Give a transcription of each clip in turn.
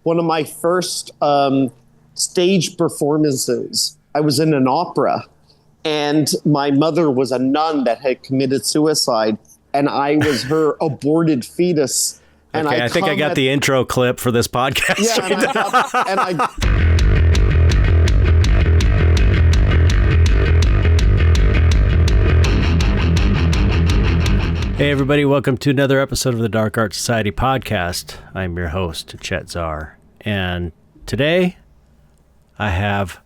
one of my first stage performances. I was in an opera, and my mother was a nun that had committed suicide, and I was her aborted fetus. And okay, I think I got the intro clip for this podcast. Yeah, Hey everybody, welcome to another episode of the Dark Art Society podcast. I'm your host, Chet, and today I have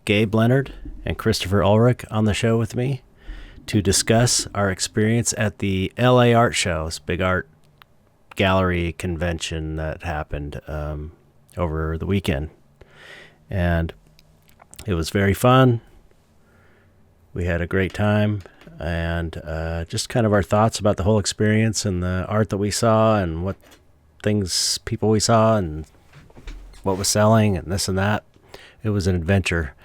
Gabe Leonard and Christopher Ulrich on the show with me to discuss our experience at the LA Art Show, this big art gallery convention that happened over the weekend. And it was very fun. We had a great time. And just kind of our thoughts about the whole experience and the art that we saw and what people we saw and what was selling and this and that. It was an adventure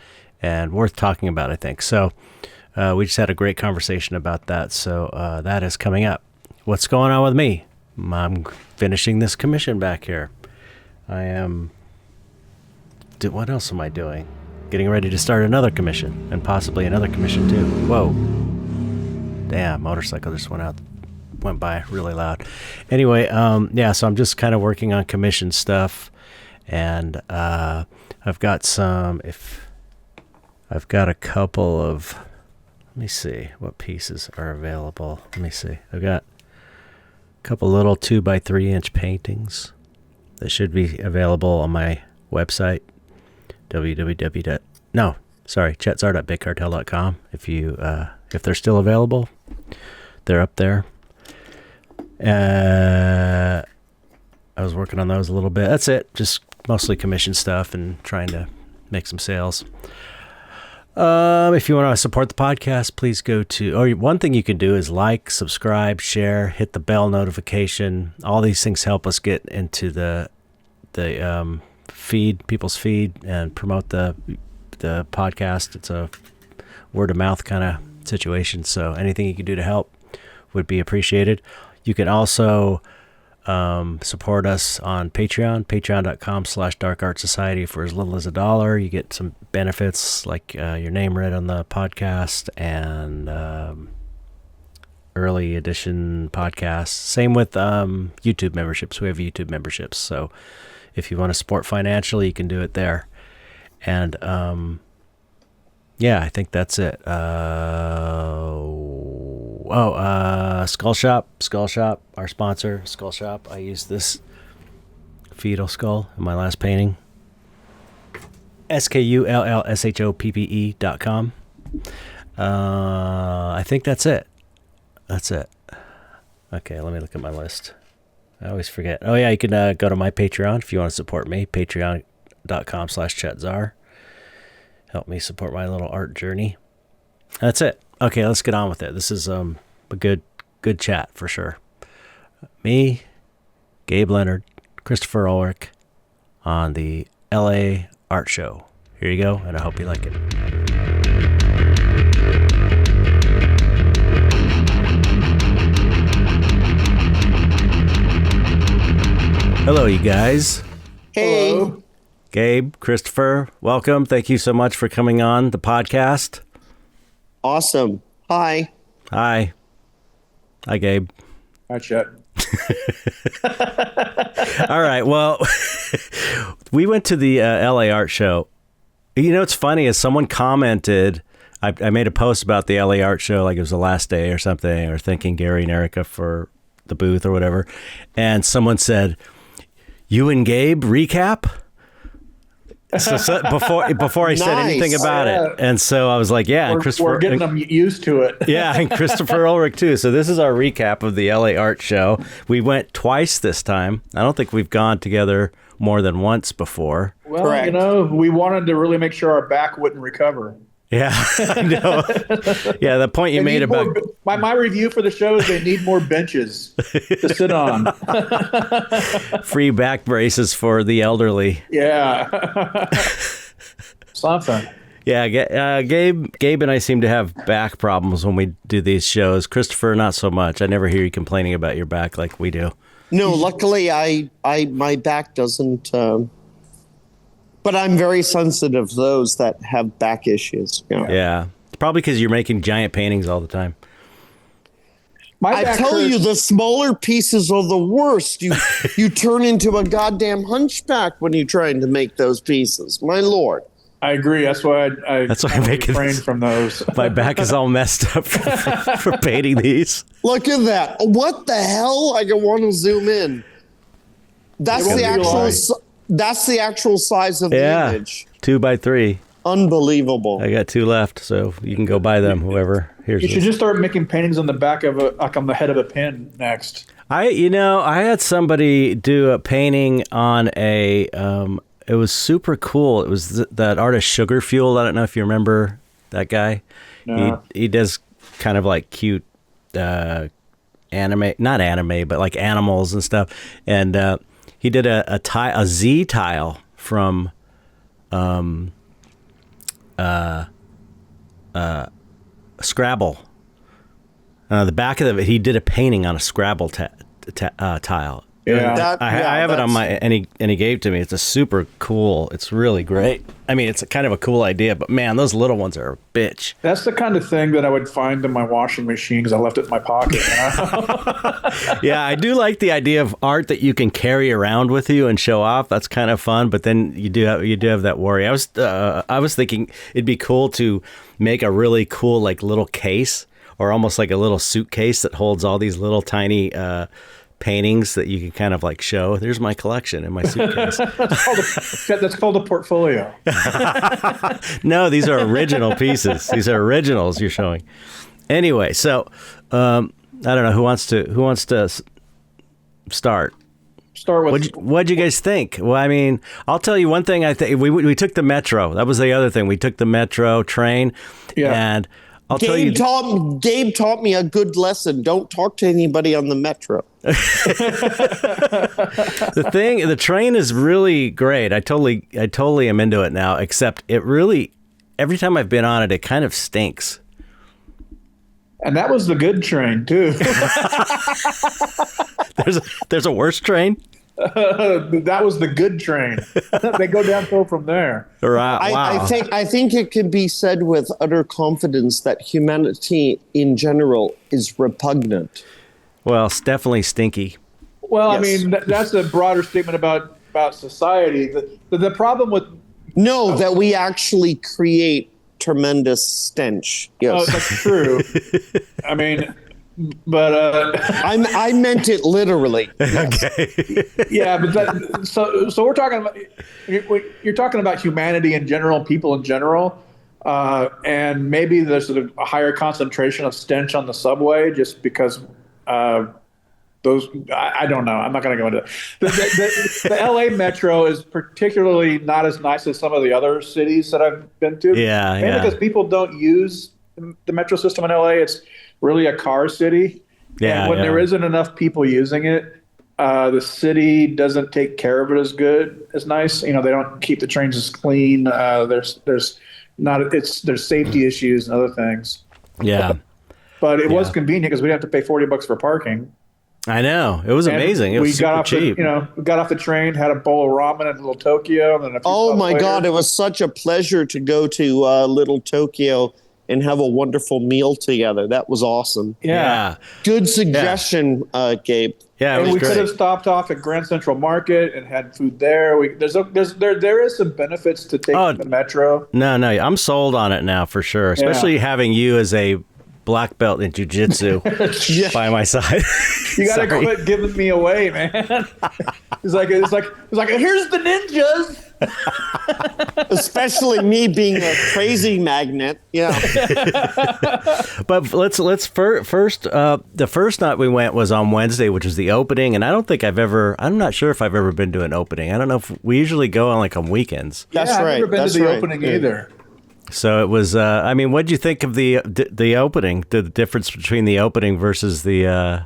and worth talking about, I think. So we just had a great conversation about that. So that is coming up. What's going on with me? I'm finishing this commission back here. What else am I doing? Getting ready to start another commission and possibly another commission too. Whoa. Damn, motorcycle just went by really loud. Anyway, so I'm just kind of working on commission stuff, and I've got a couple of, let me see what pieces are available. Let me see. I've got a couple little 2x3 paintings that should be available on my website, chetsart.bigcartel.com. If they're still available, they're up there. I was working on those a little bit. That's it. Just mostly commission stuff and trying to make some sales. If you want to support the podcast, please go to, one thing you can do is like, subscribe, share, hit the bell notification. All these things help us get into the feed, people's feed, and promote the podcast. It's a word of mouth kind of situation, so anything you can do to help would be appreciated. You can also support us on patreon.com/darkartsociety for as little as $1. You get some benefits like your name read on the podcast and early edition podcasts. Same with YouTube memberships. We have YouTube memberships, so if you want to support financially, you can do it there. And I think that's it. Skull Shop, our sponsor, Skull Shop. I used this fetal skull in my last painting. SKULLSHOPPE.com. I think that's it. Okay, let me look at my list. I always forget. Oh yeah, you can go to my Patreon if you want to support me. Patreon.com/ChetZar. Help me support my little art journey. That's it. Okay, let's get on with it. This is a good chat for sure. Me, Gabe Leonard, Christopher Ulrich on the LA Art Show. Here you go, and I hope you like it. Hello, you guys. Hey. Hello. Gabe, Christopher, welcome. Thank you so much for coming on the podcast. Awesome. Hi. Hi, Gabe. Hi, Chet. All right. Well, we went to the LA Art Show. You know, what's funny is someone commented, I made a post about the LA Art Show, like it was the last day or something, or thanking Gary and Erica for the booth or whatever. And someone said, "You and Gabe recap?" So before I said anything about it. And so I was like, yeah. And Christopher, we're getting them used to it. Yeah, and Christopher Ulrich too. So this is our recap of the LA Art Show. We went twice this time. I don't think we've gone together more than once before. Well, Correct. we wanted to really make sure our back wouldn't recover. Yeah, I know. Yeah, the point you made about... My review for the show is they need more benches to sit on. Free back braces for the elderly. Yeah. Something. Yeah, Gabe and I seem to have back problems when we do these shows. Christopher, not so much. I never hear you complaining about your back like we do. No, luckily my back doesn't. But I'm very sensitive to those that have back issues. Yeah. It's probably because you're making giant paintings all the time. I tell you, the smaller pieces are the worst. You turn into a goddamn hunchback when you're trying to make those pieces. My Lord. I agree. That's why I refrain from those. My back is all messed up for painting these. Look at that. What the hell? I want to zoom in. That's the actual size of the image. 2x3. Unbelievable. I got 2 left, so you can go buy them, whoever. You should just start making paintings on the back of on the head of a pin next. I had somebody do a painting on a it was super cool. It was that artist Sugar Fuel. I don't know if you remember that guy. No. He does kind of like cute not anime, but like animals and stuff. And he did a Z tile from Scrabble. The back of it, he did a painting on a Scrabble tile. Yeah, I have it on my, and he gave it to me. It's a super cool. It's really great. I mean, it's kind of a cool idea, but man, those little ones are a bitch. That's the kind of thing that I would find in my washing machine because I left it in my pocket. Yeah, I do like the idea of art that you can carry around with you and show off. That's kind of fun, but then you do have that worry. I was thinking it'd be cool to make a really cool like little case or almost like a little suitcase that holds all these little tiny paintings that you can kind of like show. There's my collection in my suitcase. That's called a portfolio. No, these are original pieces. These are originals you're showing. Anyway, so I don't know who wants to start. Start with what'd you guys think? Well, I mean, I'll tell you one thing. I think we took the metro. That was the other thing. We took the metro train, and I'll tell you. Gabe taught me a good lesson. Don't talk to anybody on the metro. The train is really great. I totally am into it now, except it really, every time I've been on it, it kind of stinks. And that was the good train too. There's a worse train. That was the good train. They go downhill from there. Right. Wow. I think it can be said with utter confidence that humanity in general is repugnant. Well, it's definitely stinky. Well, Yes. I mean, that's a broader statement about society. The problem with that we actually create tremendous stench. Yes, that's true. I mean, but I meant it literally. Yes. Okay. yeah, but so we're talking about you're talking about humanity in general, people in general, and maybe there's a higher concentration of stench on the subway just because. Those I don't know. I'm not going to go into that. The LA Metro is particularly not as nice as some of the other cities that I've been to. Yeah, Mainly because people don't use the metro system in LA. It's really a car city. Yeah. And when there isn't enough people using it, the city doesn't take care of it as nice. They don't keep the trains as clean. There's safety issues and other things. Yeah. But it was convenient because we didn't have to pay $40 for parking. I know. It was amazing. It was super cheap. We got off the train, had a bowl of ramen at Little Tokyo, and then a few stops later. God, it was such a pleasure to go to Little Tokyo and have a wonderful meal together. That was awesome. Yeah. Good suggestion, Gabe. Yeah, and we could have stopped off at Grand Central Market and had food there. There is some benefits to taking the metro. No, I'm sold on it now for sure. Especially having you as a black belt in jiu-jitsu by my side. You gotta quit giving me away, man. It's like here's the ninjas. Especially me being a crazy magnet. Yeah. But let's first the first night we went was on Wednesday, which was the opening, and I'm not sure if I've ever been to an opening. I don't know if we usually go on weekends. That's right. I've never been to the opening either. So it was. I mean, what did you think of the opening? The difference between the opening versus the I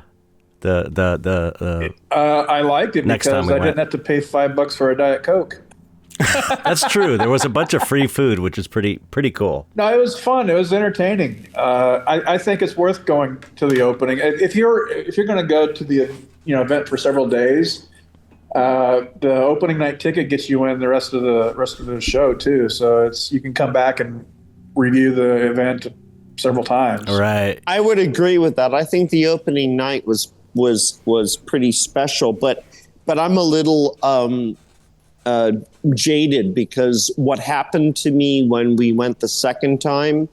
liked it next because time I didn't have to pay $5 for a Diet Coke. That's true. There was a bunch of free food, which is pretty cool. No, it was fun. It was entertaining. I think it's worth going to the opening. If you're going to go to the event for several days, the opening night ticket gets you in the rest of the show too. So you can come back and review the event several times. Right. I would agree with that. I think the opening night was pretty special, but I'm a little jaded because what happened to me when we went the second time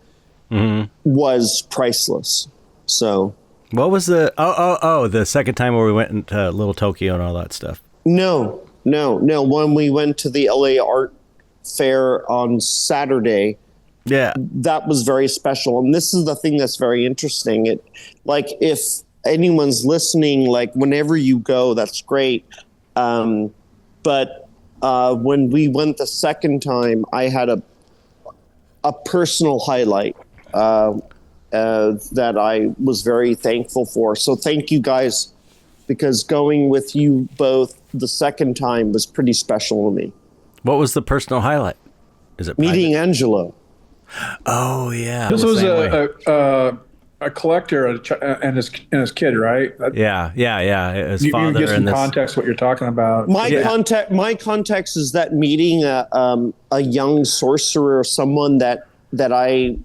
was priceless. So what was the second time where we went into Little Tokyo and all that stuff? No. When we went to the LA Art Fair on Saturday, yeah, that was very special. And this is the thing that's very interesting. If anyone's listening, like whenever you go, that's great. But when we went the second time, I had a personal highlight that I was very thankful for. So thank you guys, because going with you both the second time was pretty special to me. What was the personal highlight? Is it meeting Angelo? Oh yeah, this was a collector and his kid, right? Yeah. His you father. You get some and context what you're talking about. My context is that meeting a young sorcerer, someone that I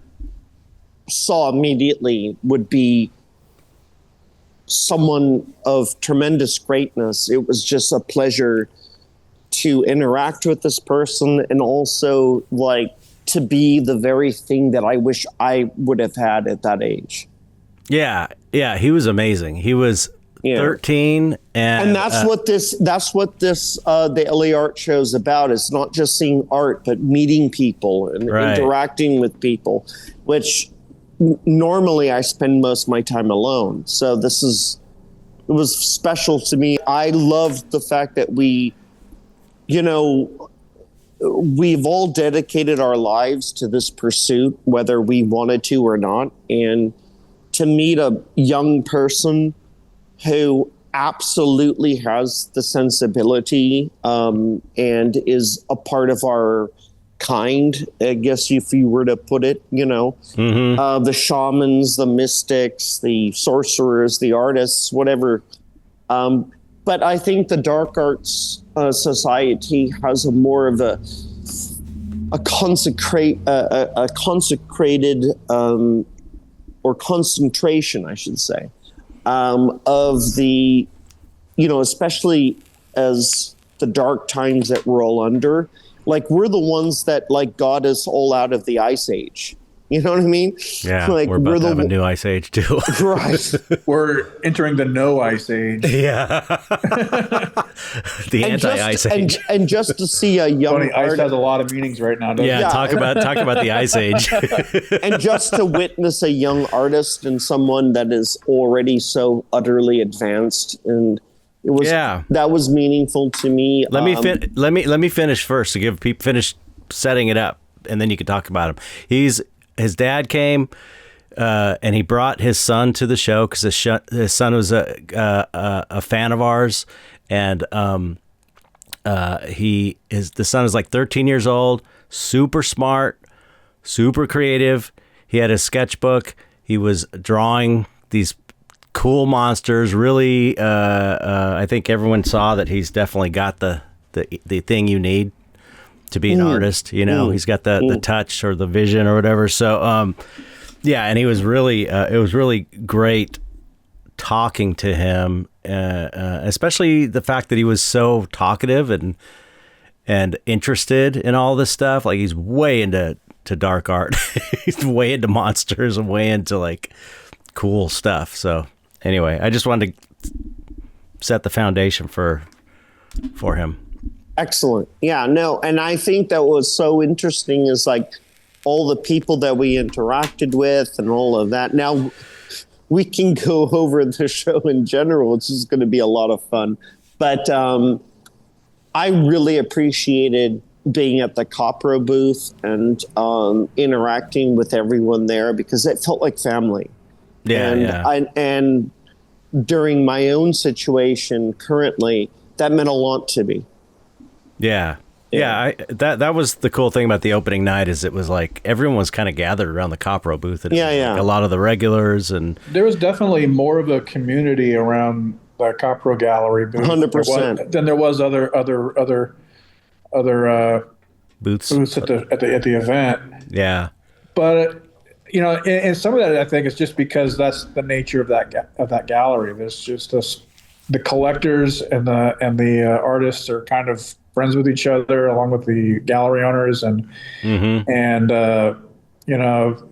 saw immediately would be someone of tremendous greatness. It was just a pleasure to interact with this person, and also to be the very thing that I wish I would have had at that age. Yeah, he was amazing. He was 13, and that's what this the LA Art Show is about. It's not just seeing art, but meeting people and interacting with people, which normally I spend most of my time alone. So it was special to me. I loved the fact that we've all dedicated our lives to this pursuit, whether we wanted to or not. And to meet a young person who absolutely has the sensibility and is a part of our kind, I guess, if you were to put it, the shamans, the mystics, the sorcerers, the artists, whatever. But I think the Dark Arts Society has a more of a consecrated or concentration, I should say, of the, especially as the dark times that we're all under. We're the ones that got us all out of the Ice Age. You know what I mean? Yeah, we're about to have a new Ice Age too. Right. We're entering the no Ice Age. Yeah. The anti-Ice Age. And just to see a young Ice has a lot of meanings right now, doesn't it? Yeah, talk about the Ice Age. And just to witness a young artist and someone that is already so utterly advanced, and it was that was meaningful to me. Let me finish first to finish setting it up, and then you can talk about him. His dad came, and he brought his son to the show because his son was a fan of ours, and the son is 13 years old, super smart, super creative. He had a sketchbook. He was drawing these cool monsters. Really, I think everyone saw that he's definitely got the thing you need to be an artist. He's got the touch or the vision or whatever. So, and he was really, it was really great talking to him, especially the fact that he was so talkative and interested in all this stuff. He's way into dark art. He's way into monsters and way into cool stuff. So anyway, I just wanted to set the foundation for him. Excellent. Yeah, no. And I think that was so interesting is all the people that we interacted with and all of that. Now we can go over the show in general. It's just going to be a lot of fun. But I really appreciated being at the Copro booth and interacting with everyone there because it felt like family. And during my own situation currently, that meant a lot to me. Yeah. That was the cool thing about the opening night is it was like everyone was kind of gathered around the Copro booth. And like a lot of the regulars and there was definitely more of a community around the Copro Gallery booth. 100%. Than there was other booths at the event. Yeah, but and some of that I think is just because that's the nature of that gallery. There's just the collectors and the artists are kind of friends with each other, along with the gallery owners, and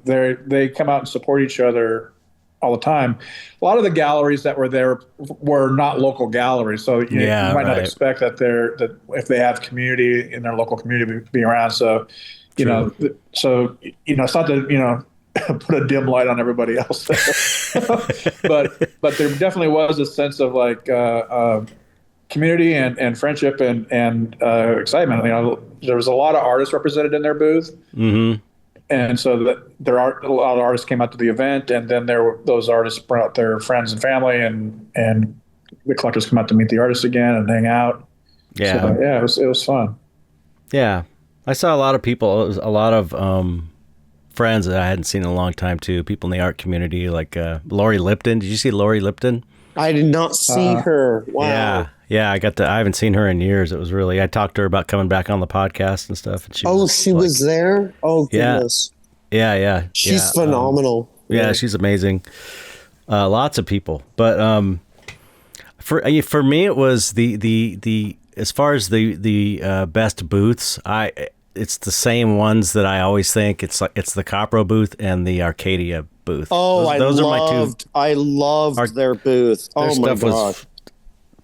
they come out and support each other all the time. A lot of the galleries that were there were not local galleries, so you might not expect that if they have community in their local community be around. So it's not to put a dim light on everybody else but there definitely was a sense of like community and friendship and excitement. There was a lot of artists represented in their booth, and so there are a lot of artists came out to the event, and then those artists brought their friends and family, and the collectors come out to meet the artists again and hang out. It was fun. Yeah, I saw a lot of people. It was a lot of friends that I hadn't seen in a long time too. People in the art community, like Lori Lipton. Did you see Lori Lipton? I did not see her. Wow. Yeah. I haven't seen her in years. It was really. I talked to her about coming back on the podcast and stuff. And she was there. Oh goodness. Yeah. She's phenomenal. She's amazing. Lots of people, but for me it was the as far as the best booths. It's the same ones that I always think. It's the Copro booth and the Arcadia booth. Oh, I loved their booth. Oh my gosh, was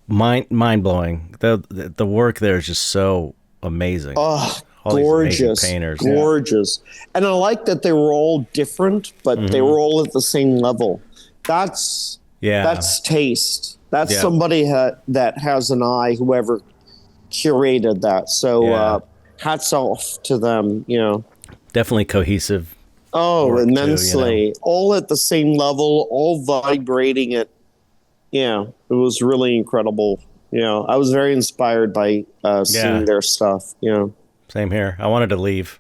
mind blowing. The work there is just so amazing. Oh, all gorgeous, these painters, gorgeous. And I like that they were all different, but they were all at the same level. That's taste. That's somebody that has an eye. Whoever curated that. So. Hats off to them, Definitely cohesive. Oh, immensely. Too, all at the same level, all vibrating at, it was really incredible. I was very inspired by seeing their stuff, Same here. I wanted to leave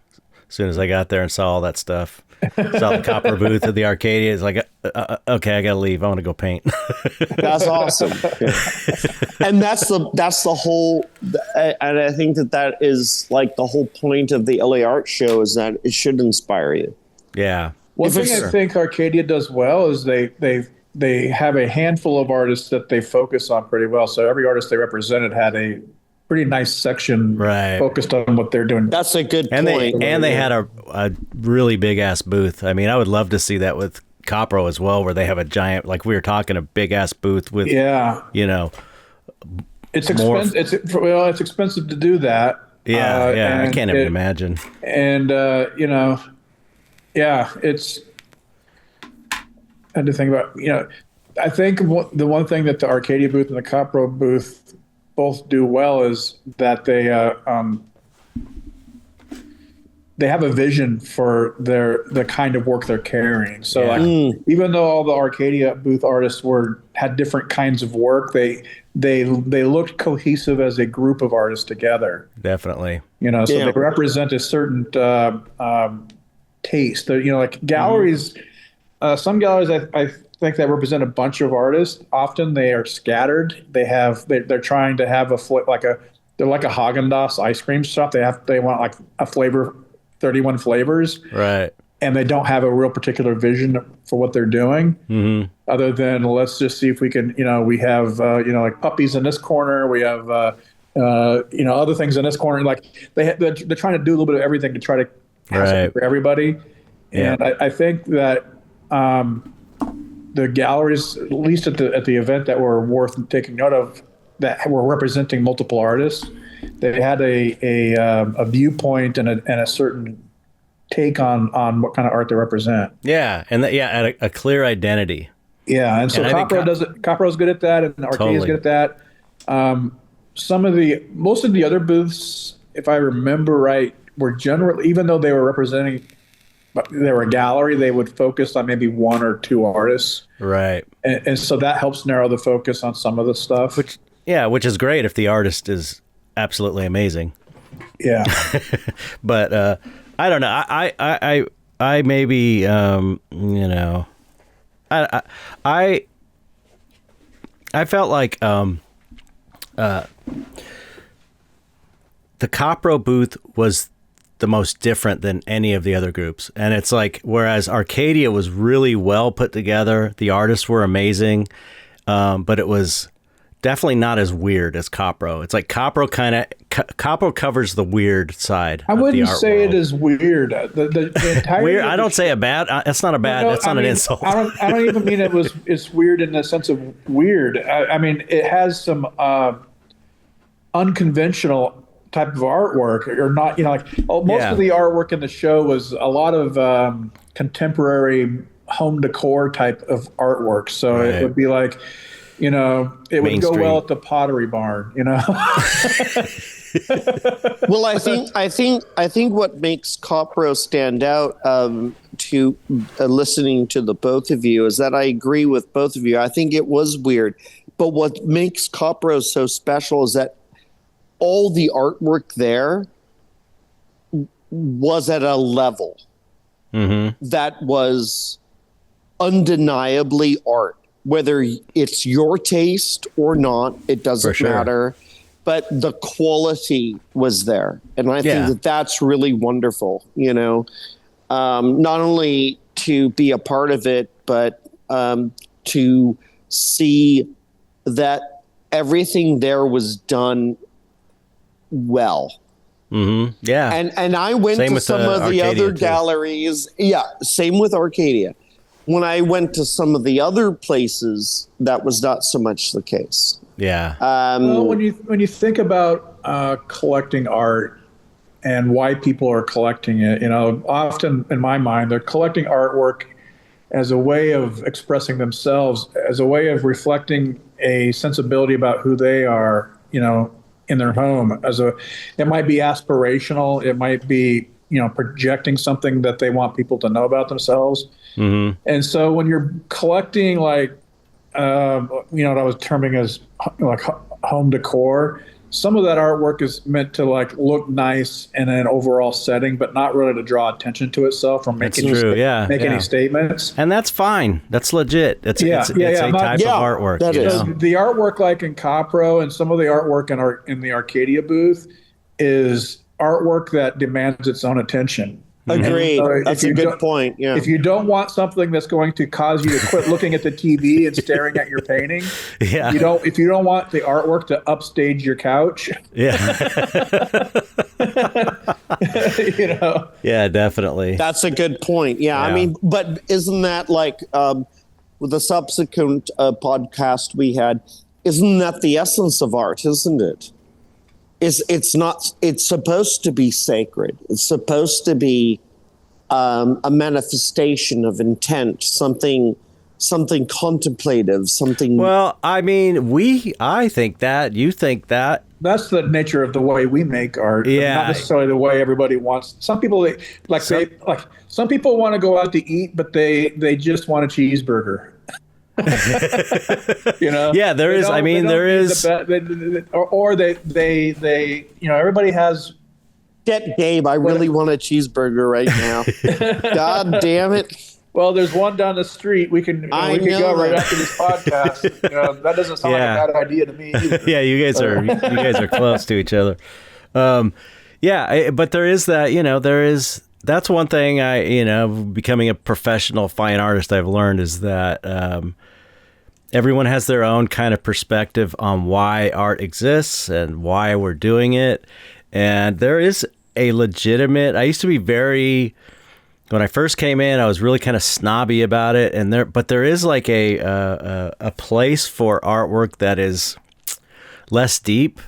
as soon as I got there and saw all that stuff. Saw the Copper booth at the Arcadia. It's like, okay, I got to leave. I want to go paint. That's awesome. And that's the whole, and I think that is like the whole point of the LA Art Show is that it should inspire you. Yeah. One thing I think Arcadia does well is they have a handful of artists that they focus on pretty well. So every artist they represented had a pretty nice section focused on what they're doing. That's a good point. They had a really big ass booth. I mean, I would love to see that with Copro as well, where they have a giant, like we were talking, a big ass booth with, it's expensive. It's expensive to do that. I can't even imagine. And it's. I had to think about, I think the one thing that the Arcadia booth and the Copro booth both do well is that they have a vision for the kind of work they're carrying. So even though all the Arcadia booth artists had different kinds of work, they looked cohesive as a group of artists together. Definitely. They represent a certain taste. Like galleries, some galleries I think that represent a bunch of artists. Often they are scattered. They're trying to have they're like a Haagen-Dazs ice cream shop. They want like a flavor, 31 flavors. Right. And they don't have a real particular vision for what they're doing. Mm-hmm. Other than let's just see if we can, we have, like puppies in this corner. We have, other things in this corner. Like they're trying to do a little bit of everything to try to have something for everybody. Yeah. And I think that, the galleries, at least at the event that were worth taking note of, that were representing multiple artists, they had a viewpoint and a certain take on what kind of art they represent. Yeah, and a clear identity. Yeah, and so Copro does it. Copro's good at that, and Arcadia's good at that. Most of the other booths, if I remember right, were generally, even though they were representing. They were a gallery, they would focus on maybe one or two artists. Right. And so that helps narrow the focus on some of the stuff. Which is great if the artist is absolutely amazing. Yeah. But I don't know. I maybe I felt like the Copro booth was the most different than any of the other groups. And it's like, whereas Arcadia was really well put together, the artists were amazing, but it was definitely not as weird as Copro. It's like Copro Copro covers the weird side. I wouldn't of the art say world. it is weird. The entire Weird. I don't say a bad. That's not a bad. No, that's not an insult. I don't even mean it's weird in the sense of weird. I mean, it has some unconventional type of artwork, or not. Like most of the artwork in the show was a lot of contemporary home decor type of artwork. So it would be like, it would Mainstream. go well at the Pottery Barn. Well, I think what makes Copro stand out to listening to the both of you is that I agree with both of you. I think it was weird, but what makes Copro so special is that all the artwork there was at a level that was undeniably art. Whether it's your taste or not, it doesn't matter. But the quality was there. And I think that that's really wonderful, not only to be a part of it, but to see that everything there was done well. Mm-hmm. Yeah. And I went to some of the other galleries. Yeah, same with Arcadia. When I went to some of the other places, that was not so much the case. Yeah. Well, when you think about collecting art and why people are collecting it, often in my mind, they're collecting artwork as a way of expressing themselves, as a way of reflecting a sensibility about who they are, in their home. It might be aspirational. It might be, projecting something that they want people to know about themselves. Mm-hmm. And so when you're collecting what I was terming as like home decor, some of that artwork is meant to look nice in an overall setting, but not really to draw attention to itself or make any statements. And that's fine. That's legit. It's a type of artwork. That is. The artwork, like in Copro and some of the artwork in the Arcadia booth, is artwork that demands its own attention. Agreed. That's a good point. Yeah. If you don't want something that's going to cause you to quit looking at the TV and staring at your painting, if you don't want the artwork to upstage your couch, Yeah, definitely. That's a good point. Yeah. I mean, but isn't that like with the subsequent podcast we had? Isn't that the essence of art? Isn't it? It's not. It's supposed to be sacred. It's supposed to be a manifestation of intent, something contemplative, something. Well, I mean, I think that. You think that. That's the nature of the way we make art. Yeah, not necessarily the way everybody wants. Some people some people want to go out to eat, but they just want a cheeseburger. Yeah, there is. I mean, there is. Or they everybody has. Get Gabe, I really want a cheeseburger right now. God damn it. Well, there's one down the street. We can go right after this podcast. That doesn't sound like a bad idea to me either. Yeah, you guys are close to each other. But there is that. That's one thing becoming a professional fine artist, I've learned is that everyone has their own kind of perspective on why art exists and why we're doing it. And there is a legitimate, I used to be when I first came in, I was really kind of snobby about it. But there is like a place for artwork that is less deep,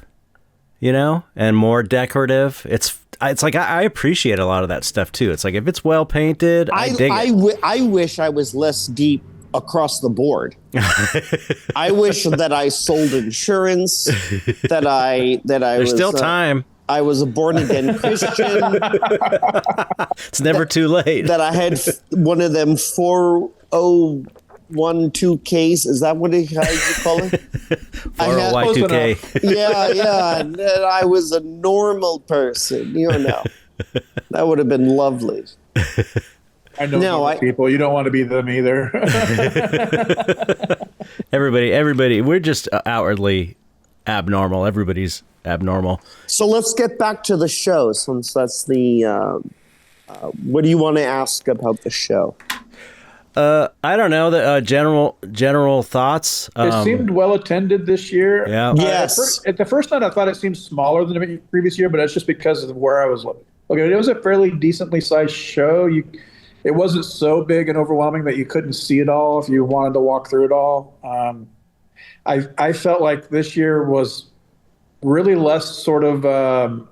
and more decorative. It's like I appreciate a lot of that stuff too. It's like if it's well painted, I dig it. I wish I was less deep across the board. I wish that I sold insurance. That There's still time. I was a born again Christian. It's never too late. That I had one of them 401 401(k)s. Is that what how you call it? 401(k). Yeah. And then I was a normal person, That would have been lovely. I know people. You don't want to be them either. Everybody, we're just outwardly abnormal. Everybody's abnormal. So let's get back to the show, since that's the. What do you want to ask about the show? I don't know. The general thoughts. It seemed well attended this year. Yeah. Yes. At the first night, I thought it seemed smaller than the previous year, but that's just because of where I was looking. It was a fairly decently sized show. It wasn't so big and overwhelming that you couldn't see it all if you wanted to walk through it all. I felt like this year was really less sort of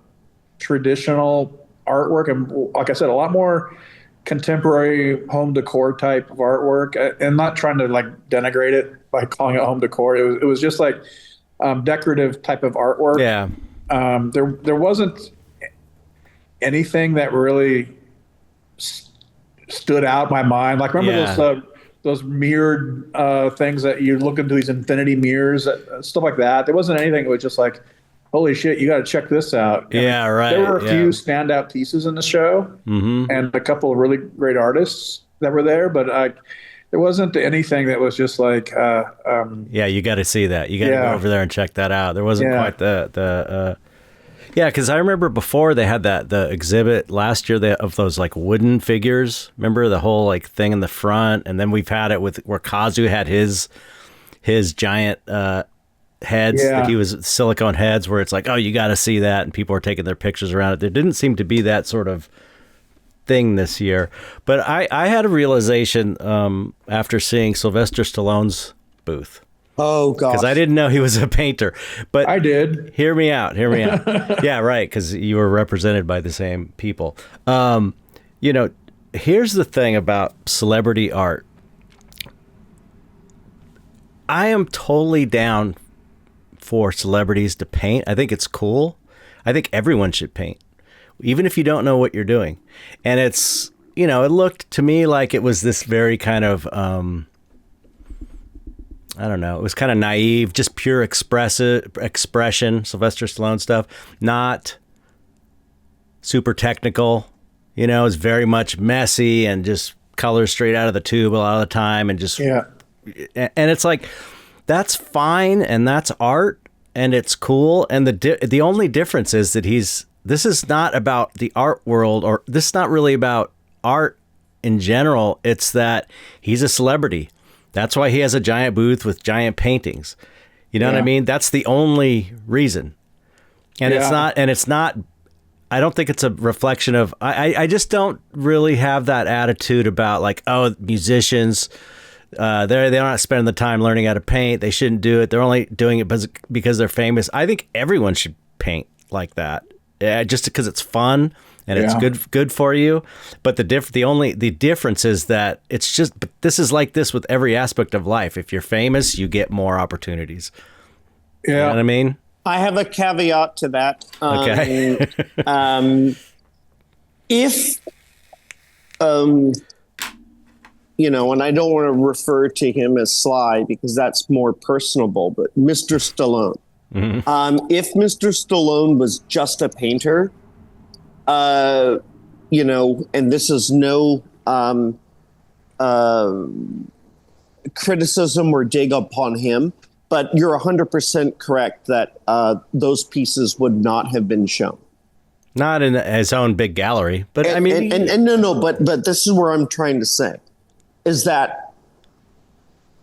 traditional artwork, and like I said, a lot more contemporary home decor type of artwork. And not trying to denigrate it by calling it home decor. It was just decorative type of artwork. Yeah. There wasn't anything that really stood out in my mind. Remember those mirrored things that you look into, these infinity mirrors, stuff like that. There wasn't anything that was just holy shit, you got to check this out. Right. There were a few standout pieces in the show, and a couple of really great artists that were there, but there wasn't anything that was just you got to see that. You got to go over there and check that out. There wasn't quite the because I remember before they had the exhibit last year of those wooden figures. Remember the whole thing in the front, and then we've had it with where Kazu had his giant heads. He was silicone heads, where it's you got to see that, and people are taking their pictures around it. There didn't seem to be that sort of thing this year, but I had a realization after seeing Sylvester Stallone's booth. Oh gosh, because I didn't know he was a painter, but I did. Hear me out. Yeah, right, because you were represented by the same people. Here's the thing about celebrity art. I am totally down for celebrities to paint. I think it's cool. I think everyone should paint, even if you don't know what you're doing. And it's, it looked to me like it was this very kind of, I don't know, it was kind of naive, just pure expression, Sylvester Stallone stuff, not super technical. It's very much messy and just colors straight out of the tube a lot of the time, and just, and it's that's fine, and that's art, and it's cool. And the only difference is that this is not about the art world, or this is not really about art in general. It's that he's a celebrity. That's why he has a giant booth with giant paintings. You know what I mean? That's the only reason. And it's not, I don't think it's a reflection of, I just don't really have that attitude about musicians, they're not spending the time learning how to paint. They shouldn't do it. They're only doing it because they're famous. I think everyone should paint like that, just because it's fun and it's good for you. But the difference is that it's just, but this is like this with every aspect of life. If you're famous, you get more opportunities. Yeah. You know what I mean? I have a caveat to that. Okay. If and I don't want to refer to him as Sly because that's more personable, but Mr. Stallone. Mm-hmm. If Mr. Stallone was just a painter, and this is no criticism or dig upon him, but you're 100% correct that those pieces would not have been shown. Not in his own big gallery, but but this is where I'm trying to say, is that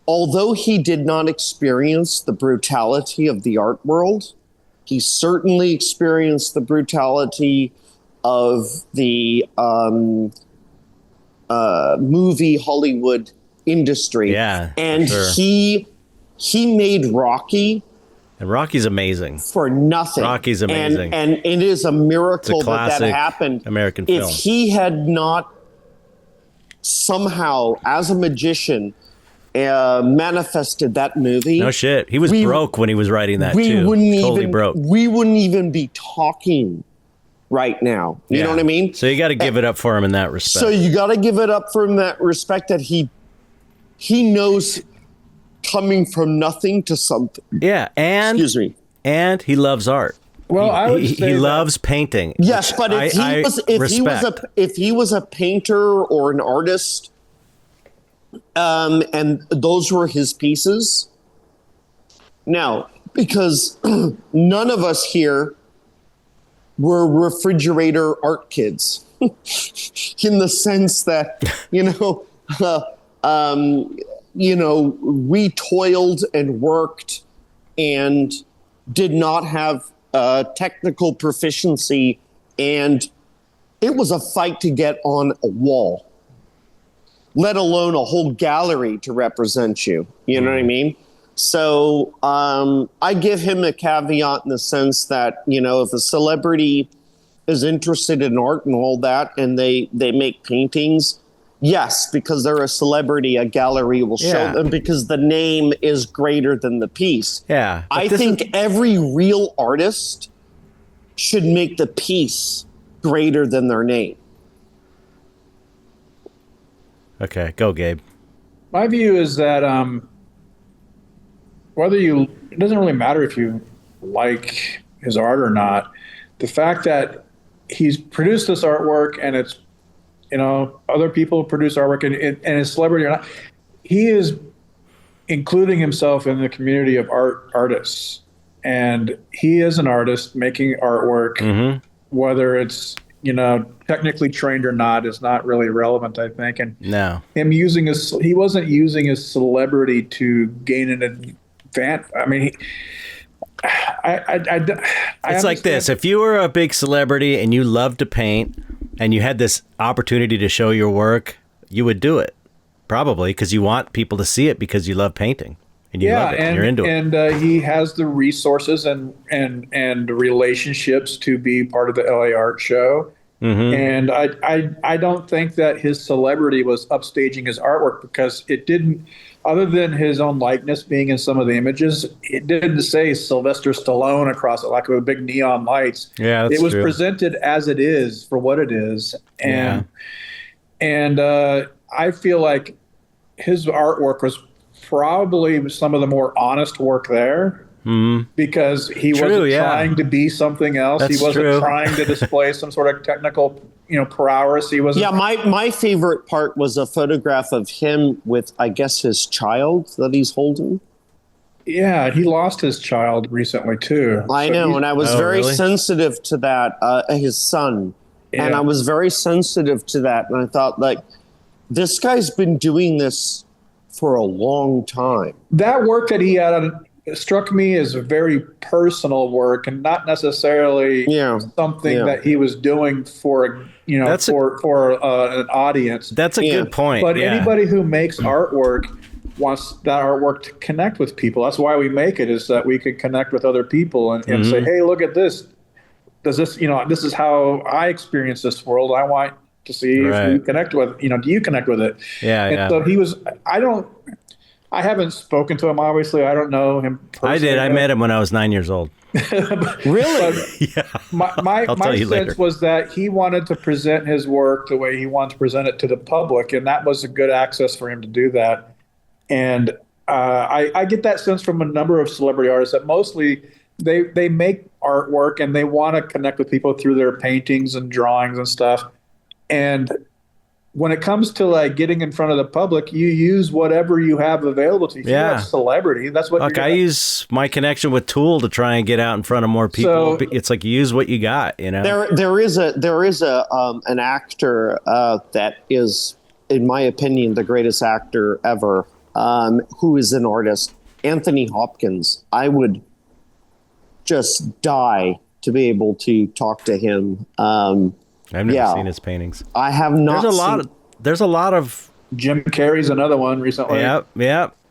although he did not experience the brutality of the art world, he certainly experienced the brutality of the movie Hollywood industry. Yeah, and sure. he made Rocky. And Rocky's amazing. For nothing. Rocky's amazing. And it is a miracle that happened. American film. If he had not somehow, as a magician, manifested that movie. No shit. He was broke when he was writing that, too. Broke. We wouldn't even be talking right now. You know what I mean? So you got to give it up for him in that respect. So you got to give it up for him in that respect, that he he knows coming from nothing to something. Yeah, and excuse me. And he loves art. Well, I would say he loves painting. Yes, but if he was a painter or an artist, and those were his pieces. Now, because none of us here were refrigerator art kids, in the sense that we toiled and worked and did not have technical proficiency, and it was a fight to get on a wall, let alone a whole gallery to represent you. You know what I mean? So I give him a caveat in the sense that, if a celebrity is interested in art and all that, and they make paintings, yes, because they're a celebrity, a gallery will show them because the name is greater than the piece. Yeah. I think every real artist should make the piece greater than their name. Okay, go, Gabe. My view is that it doesn't really matter if you like his art or not. The fact that he's produced this artwork and it's, other people produce artwork and is celebrity or not, he is including himself in the community of artists. And he is an artist making artwork, whether it's, technically trained or not is not really relevant, I think. And no, he wasn't using his celebrity to gain an advantage. I mean, it's like this. If you were a big celebrity and you loved to paint and you had this opportunity to show your work, you would do it. Probably because you want people to see it because you love painting and you love it and you're into it. And he has the resources and relationships to be part of the LA Art Show. And I don't think that his celebrity was upstaging his artwork, because it didn't, other than his own likeness being in some of the images, it didn't say Sylvester Stallone across it like with big neon lights. Yeah, that's it was true. Presented as it is for what it is. And I feel like his artwork was probably some of the more honest work there. Because he wasn't trying to be something else. That's he wasn't true. trying to display some sort of technical, prowess. He wasn't. Yeah, my favorite part was a photograph of him with, I guess, his child that he's holding. Yeah, he lost his child recently too. I know, and I was very sensitive to that. His son, and I was very sensitive to that, and I thought, like, this guy's been doing this for a long time. That work that he had on. It struck me as a very personal work and not necessarily something that he was doing for an audience. That's a good point. But anybody who makes artwork wants that artwork to connect with people. That's why we make it, is that we can connect with other people and say, hey, look at this. Does this, this is how I experience this world. I want to see if you connect with, do you connect with it? So he was, I haven't spoken to him, obviously. I don't know him personally. I did. I met him when I was 9 years old. Really? Yeah. My sense was that he wanted to present his work the way he wanted to present it to the public, and that was a good access for him to do that. And I get that sense from a number of celebrity artists that mostly they make artwork and they want to connect with people through their paintings and drawings and stuff. And when it comes to like getting in front of the public, you use whatever you have available to you. If you're a celebrity, that's what. Look, I use my connection with Tool to try and get out in front of more people. So, it's like you use what you got, There is an actor that is, in my opinion, the greatest actor ever, who is an artist, Anthony Hopkins. I would just die to be able to talk to him. I've never seen his paintings. I have not. There's a lot of Jim Carrey's another one recently. Yeah.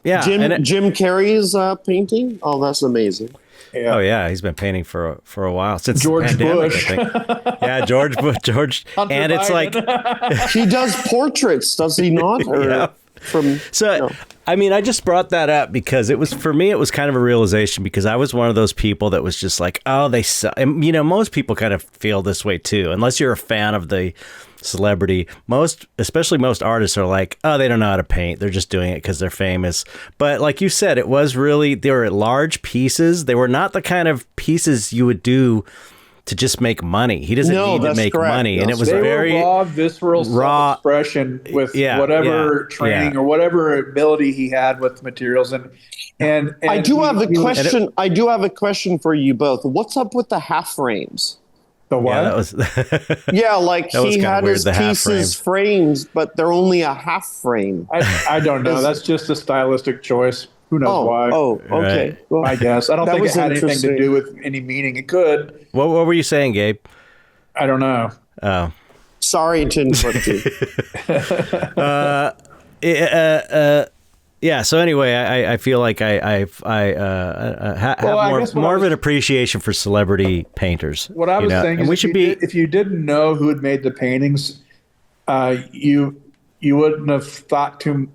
Jim Carrey's painting. Oh, that's amazing. Yeah. Oh yeah, he's been painting for a while since George the pandemic, Bush. I think. Yeah, George Bush. Hunter and it's Biden. like he does portraits, does he not? Or I mean, I just brought that up because it was, for me, it was kind of a realization, because I was one of those people that was just like, oh, they suck. And, most people kind of feel this way too, unless you're a fan of the celebrity, especially most artists are like, oh, they don't know how to paint. They're just doing it because they're famous. But like you said, it was really, they were large pieces. They were not the kind of pieces you would do to just make money. He doesn't need to make money. And it was very raw, visceral self-expression with whatever training or whatever ability he had with materials. And I do have a question. I do have a question for you both. What's up with the half frames? The what? Yeah, that was like he had his pieces frames, but they're only a half frame. I don't know. That's just a stylistic choice. Who knows why? Oh, okay. Right. Well, I guess. I don't think it had anything to do with any meaning. It could. What were you saying, Gabe? I don't know. Oh. Sorry to interrupt you. Yeah. So anyway, I feel like I have more of an appreciation for celebrity painters. What I was saying is, if you didn't know who had made the paintings, you wouldn't have thought you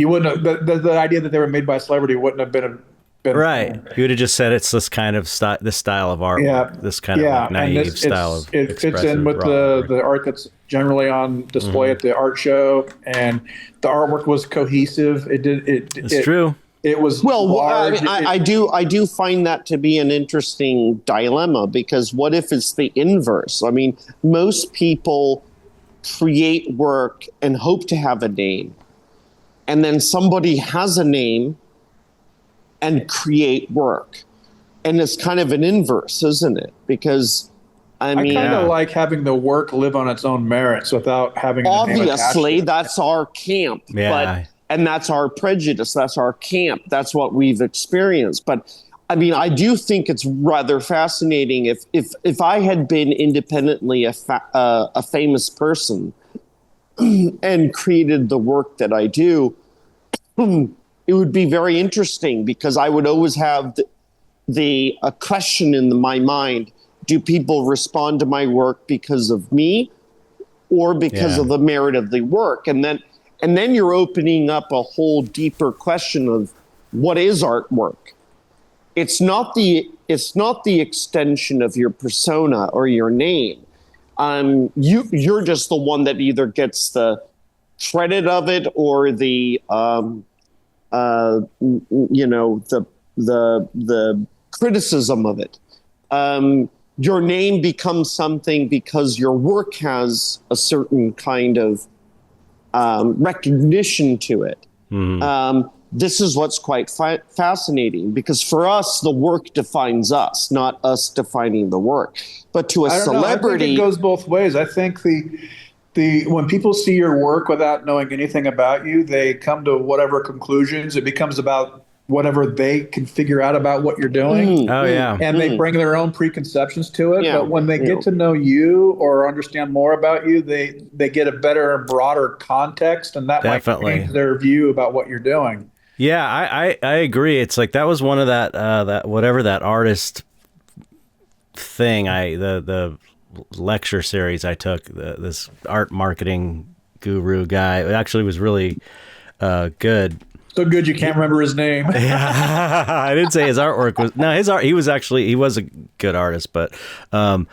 wouldn't have, the idea that they were made by a celebrity wouldn't have been right. You would have just said it's this kind of this style of art. Yeah. This kind of like naive style of it fits in with the art that's generally on display at the art show, and the artwork was cohesive. It's true. It was large. I do find that to be an interesting dilemma, because what if it's the inverse? I mean, most people create work and hope to have a name, and then somebody has a name and create work, and it's kind of an inverse, isn't it? Because I mean, kind of like having the work live on its own merits without having obviously that's our camp, and that's our prejudice, that's our camp, that's what we've experienced. But I mean, I do think it's rather fascinating if I had been independently a famous person and created the work that I do, it would be very interesting, because I would always have a question in my mind: do people respond to my work because of me, or because of the merit of the work? And then you're opening up a whole deeper question of what is artwork. It's not the extension of your persona or your name. You're just the one that either gets the credit of it or the the criticism of it. Your name becomes something because your work has a certain kind of recognition to it. Mm-hmm. This is what's quite fascinating, because for us, the work defines us, not us defining the work. But to a celebrity, I think it goes both ways. I think when people see your work without knowing anything about you, they come to whatever conclusions. It becomes about whatever they can figure out about what you're doing. And they bring their own preconceptions to it. But when they get to know you or understand more about you, they get a better and broader context, and that might change their view about what you're doing. Yeah, I agree. It's like that was one of that whatever that artist thing the lecture series I took, this art marketing guru guy. It actually was really good. So good you can't remember his name. Yeah, I didn't say his artwork was his art. He was a good artist, but he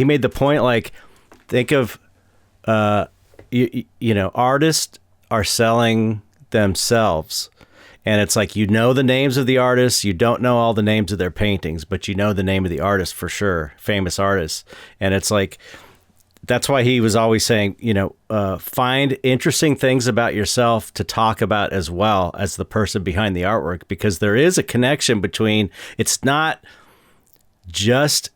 made the point, like, think of artists are selling themselves, and it's like, the names of the artists, you don't know all the names of their paintings, but you know the name of the artist for sure, famous artists. And it's like, that's why he was always saying, find interesting things about yourself to talk about as well as the person behind the artwork, because there is a connection between, it's not just,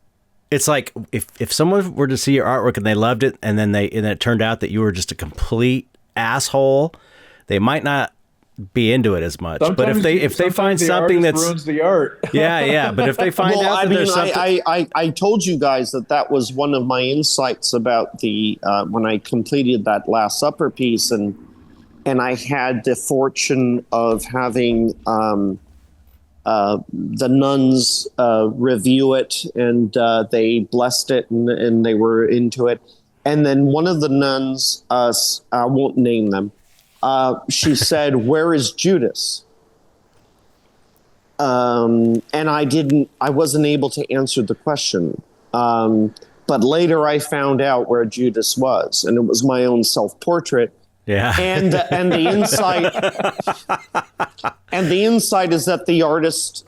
it's like if someone were to see your artwork and they loved it, and then it turned out that you were just a complete asshole, they might not be into it as much. Sometimes but if they find something that ruins the art. But if they find out that there's something, I told you guys that was one of my insights about the when I completed that Last Supper piece, and I had the fortune of having the nuns review it, and they blessed it, and they were into it. And then one of the nuns, I won't name them, she said, "Where is Judas?" And I wasn't able to answer the question. But later I found out where Judas was, and it was my own self-portrait. Yeah. And the insight is that the artist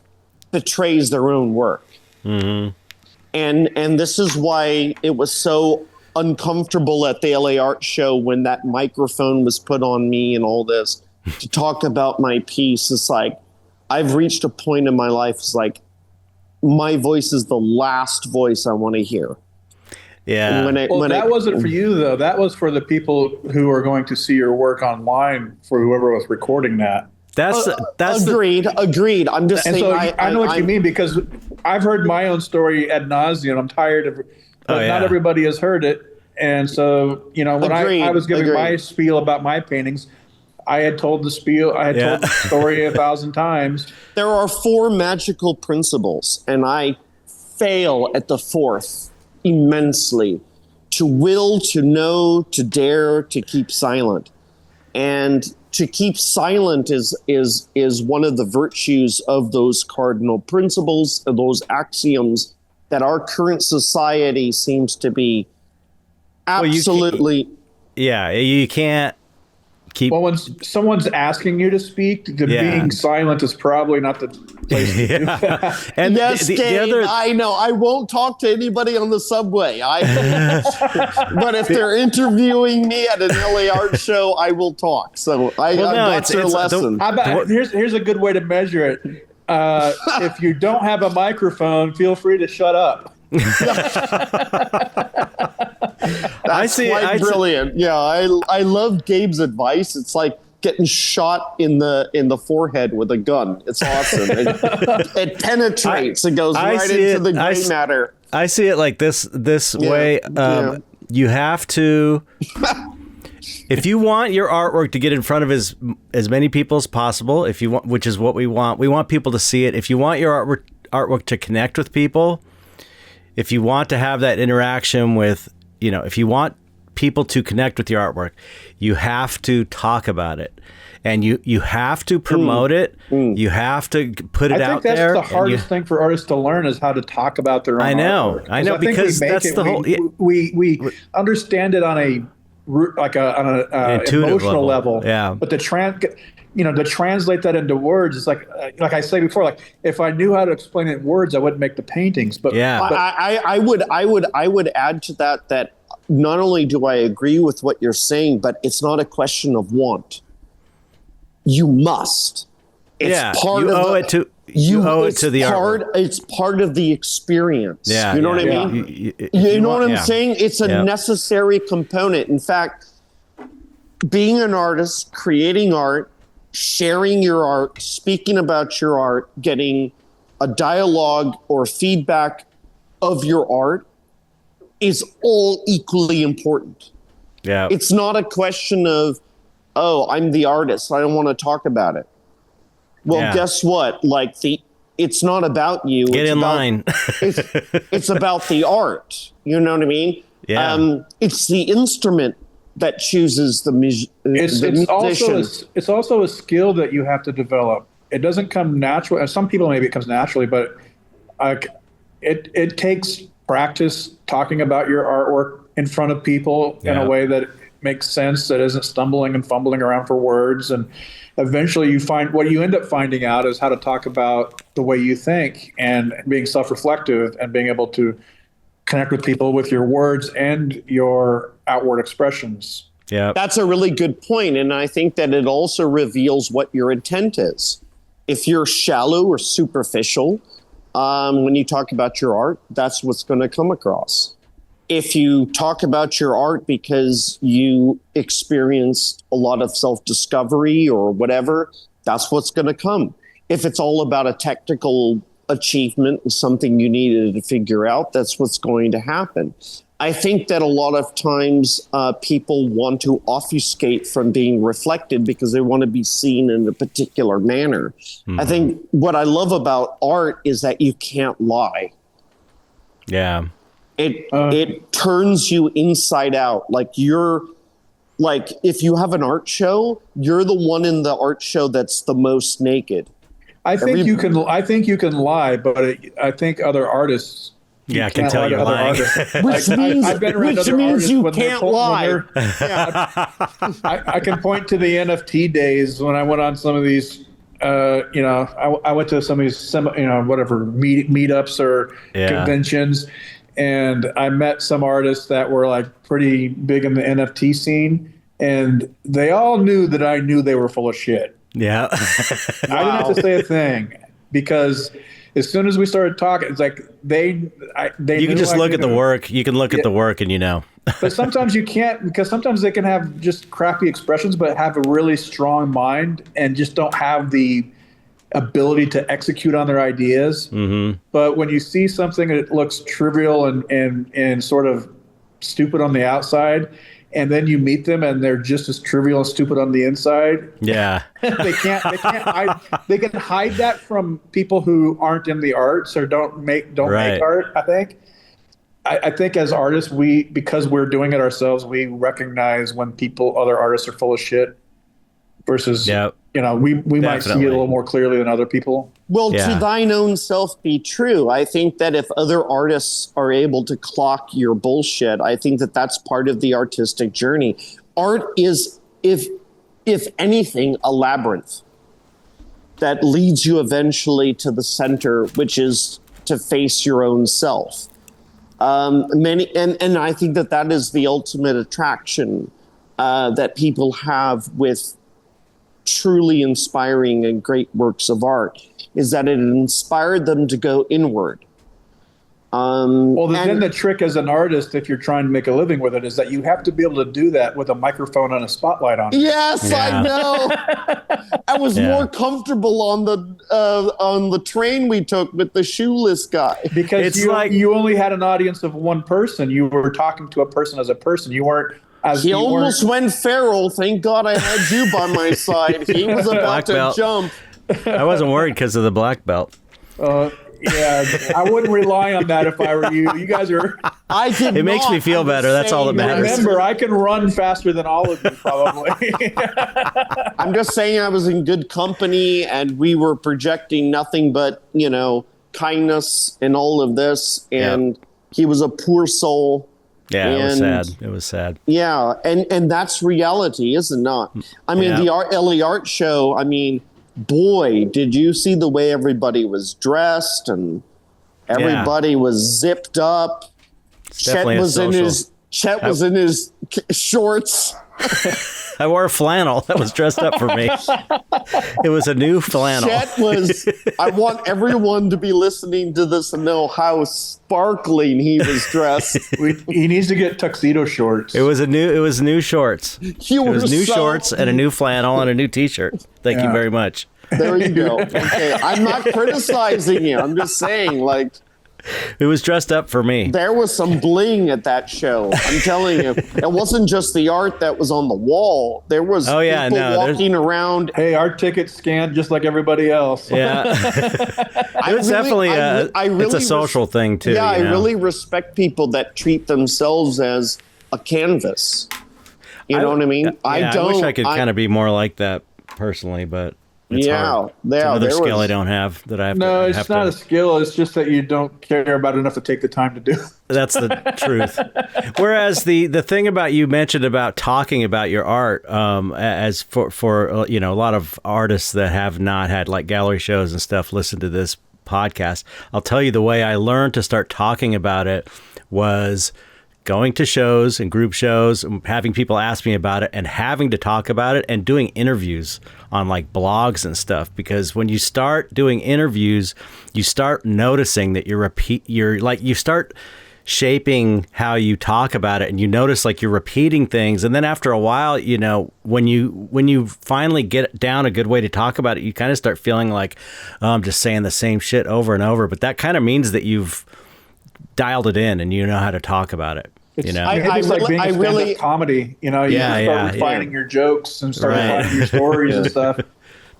betrays their own work. Mm-hmm. And this is why it was so uncomfortable at the LA Art Show when that microphone was put on me and all this to talk about my piece. It's like, I've reached a point in my life, it's like, my voice is the last voice I want to hear. Yeah. That wasn't for you, though. That was for the people who are going to see your work online, for whoever was recording that. That's agreed. I'm just saying. So I know what you mean, because I've heard my own story ad nauseum. I'm tired of it, but not everybody has heard it. And so, when I was giving my spiel about my paintings, I had told the spiel. I had told the story 1,000 times. There are 4 magical principles, and I fail at the 4th immensely: to will, to know, to dare, to keep silent. And to keep silent is one of the virtues of those cardinal principles, of those axioms that our current society seems to be absolutely. You can't keep. Well, when someone's asking you to speak, being silent is probably not the place to do that. And yes, Gabe, I know. I won't talk to anybody on the subway. But if they're interviewing me at an LA Art Show, I will talk. So that's their lesson. Here's a good way to measure it. If you don't have a microphone, feel free to shut up. That's brilliant. Yeah, I love Gabe's advice. It's like getting shot in the forehead with a gun. It's awesome. It penetrates. It goes right into the gray matter. I see it like this way. You have to, if you want your artwork to get in front of as many people as possible, if you want, which is what we want people to see it. If you want your artwork to connect with people, if you want to have that interaction with, if you want people to connect with your artwork, you have to talk about it, and you have to promote it. You have to put it out there. I think that's the hardest thing for artists to learn, is how to talk about their own artwork. I know, because that's the whole. We understand it on an emotional level. Yeah. But to translate that into words, it's like I say before, like if I knew how to explain it in words, I wouldn't make the paintings. But I would add to that not only do I agree with what you're saying, but it's not a question of want. You must. It's part you of owe it to. You owe it to the art. It's part of the experience. Yeah, you know what I mean? You know what I'm saying? It's a necessary component. In fact, being an artist, creating art, sharing your art, speaking about your art, getting a dialogue or feedback of your art is all equally important. Yeah. It's not a question of, oh, I'm the artist, I don't want to talk about it. Well, guess what? It's not about you. Get in line. It's about the art. You know what I mean? Yeah. It's the instrument that chooses the musician. It's also a skill that you have to develop. It doesn't come natural. Some people, maybe it comes naturally, but it takes practice talking about your artwork in front of people in a way that makes sense, that isn't stumbling and fumbling around for words. And eventually what you end up finding out is how to talk about the way you think, and being self-reflective and being able to connect with people with your words and your outward expressions. Yeah, that's a really good point. And I think that it also reveals what your intent is. If you're shallow or superficial, when you talk about your art, that's what's going to come across. If you talk about your art because you experienced a lot of self-discovery or whatever, that's what's going to come. If it's all about a technical achievement, something you needed to figure out, that's what's going to happen. I think that a lot of times people want to obfuscate from being reflected because they want to be seen in a particular manner. Mm-hmm. I think what I love about art is that you can't lie. Yeah. It turns you inside out. If you have an art show, you're the one in the art show that's the most naked. I think you can lie, but I think other artists Yeah, I can tell you're lying. Which means you can't lie. I can point to the NFT days when I went on some of these. I went to some of these, whatever meetups or conventions, and I met some artists that were like pretty big in the NFT scene, and they all knew that I knew they were full of shit. Yeah, I didn't have to say a thing because as soon as we started talking, it's like they. You can just look at the work. You can look at the work, and you know. But sometimes you can't, because sometimes they can have just crappy expressions, but have a really strong mind and just don't have the ability to execute on their ideas. Mm-hmm. But when you see something that looks trivial and sort of stupid on the outside, and then you meet them and they're just as trivial and stupid on the inside. Yeah. they can't hide. They can hide that from people who aren't in the arts or don't make art, I think. I think as artists, because we're doing it ourselves, we recognize when other artists are full of shit versus, we might see it a little more clearly than other people. Well, to thine own self be true. I think that if other artists are able to clock your bullshit, I think that that's part of the artistic journey. Art is, if anything, a labyrinth that leads you eventually to the center, which is to face your own self. And I think that is the ultimate attraction that people have with truly inspiring and great works of art, is that it inspired them to go inward. Then the trick as an artist, if you're trying to make a living with it, is that you have to be able to do that with a microphone and a spotlight on. Yes, I know. I was more comfortable on the train we took with the shoeless guy, because you only had an audience of one person. You were talking to a person as a person. You weren't. He almost went feral. Thank God I had you by my side. He was about to jump. I wasn't worried because of the black belt. Yeah, I wouldn't rely on that if I were you. You guys are. It makes me feel better. That's all that matters. Remember, I can run faster than all of you, probably. I'm just saying I was in good company, and we were projecting nothing but, kindness in all of this. And he was a poor soul. Yeah, it was sad. It was sad. Yeah, and that's reality, is it not? I mean, the LA Art Show, boy, did you see the way everybody was dressed and everybody was zipped up. Chet was in his shorts. I wore a flannel that was dressed up for me. It was a new flannel. I want everyone to be listening to this and know how sparkling he was dressed. He needs to get tuxedo shorts. It was new shorts. It was new shorts and a new flannel and a new t-shirt. Thank you very much. There you go. Okay. I'm not criticizing you. I'm just saying, it was dressed up for me. There was some bling at that show. I'm telling you. It wasn't just the art that was on the wall. There was people walking around. Hey, our tickets scanned just like everybody else. Yeah. It's definitely it's a social thing, too. Yeah, I really respect people that treat themselves as a canvas. You know what I mean? I wish I could kind of be more like that personally, but... It's hard. It's another skill I don't have that I have to... No, it's not a skill. It's just that you don't care about it enough to take the time to do. That's the truth. Whereas the thing about you mentioned about talking about your art, as for a lot of artists that have not had gallery shows and stuff listen to this podcast, I'll tell you the way I learned to start talking about it was going to shows and group shows and having people ask me about it and having to talk about it and doing interviews on blogs and stuff. Because when you start doing interviews, you start noticing that you start shaping how you talk about it, and you notice you're repeating things. And then after a while, when you finally get down a good way to talk about it, you kind of start feeling I'm just saying the same shit over and over. But that kind of means that you've dialed it in and you know how to talk about it. It's like being a stand-up comedy. You start refining your jokes and start refining your stories and stuff.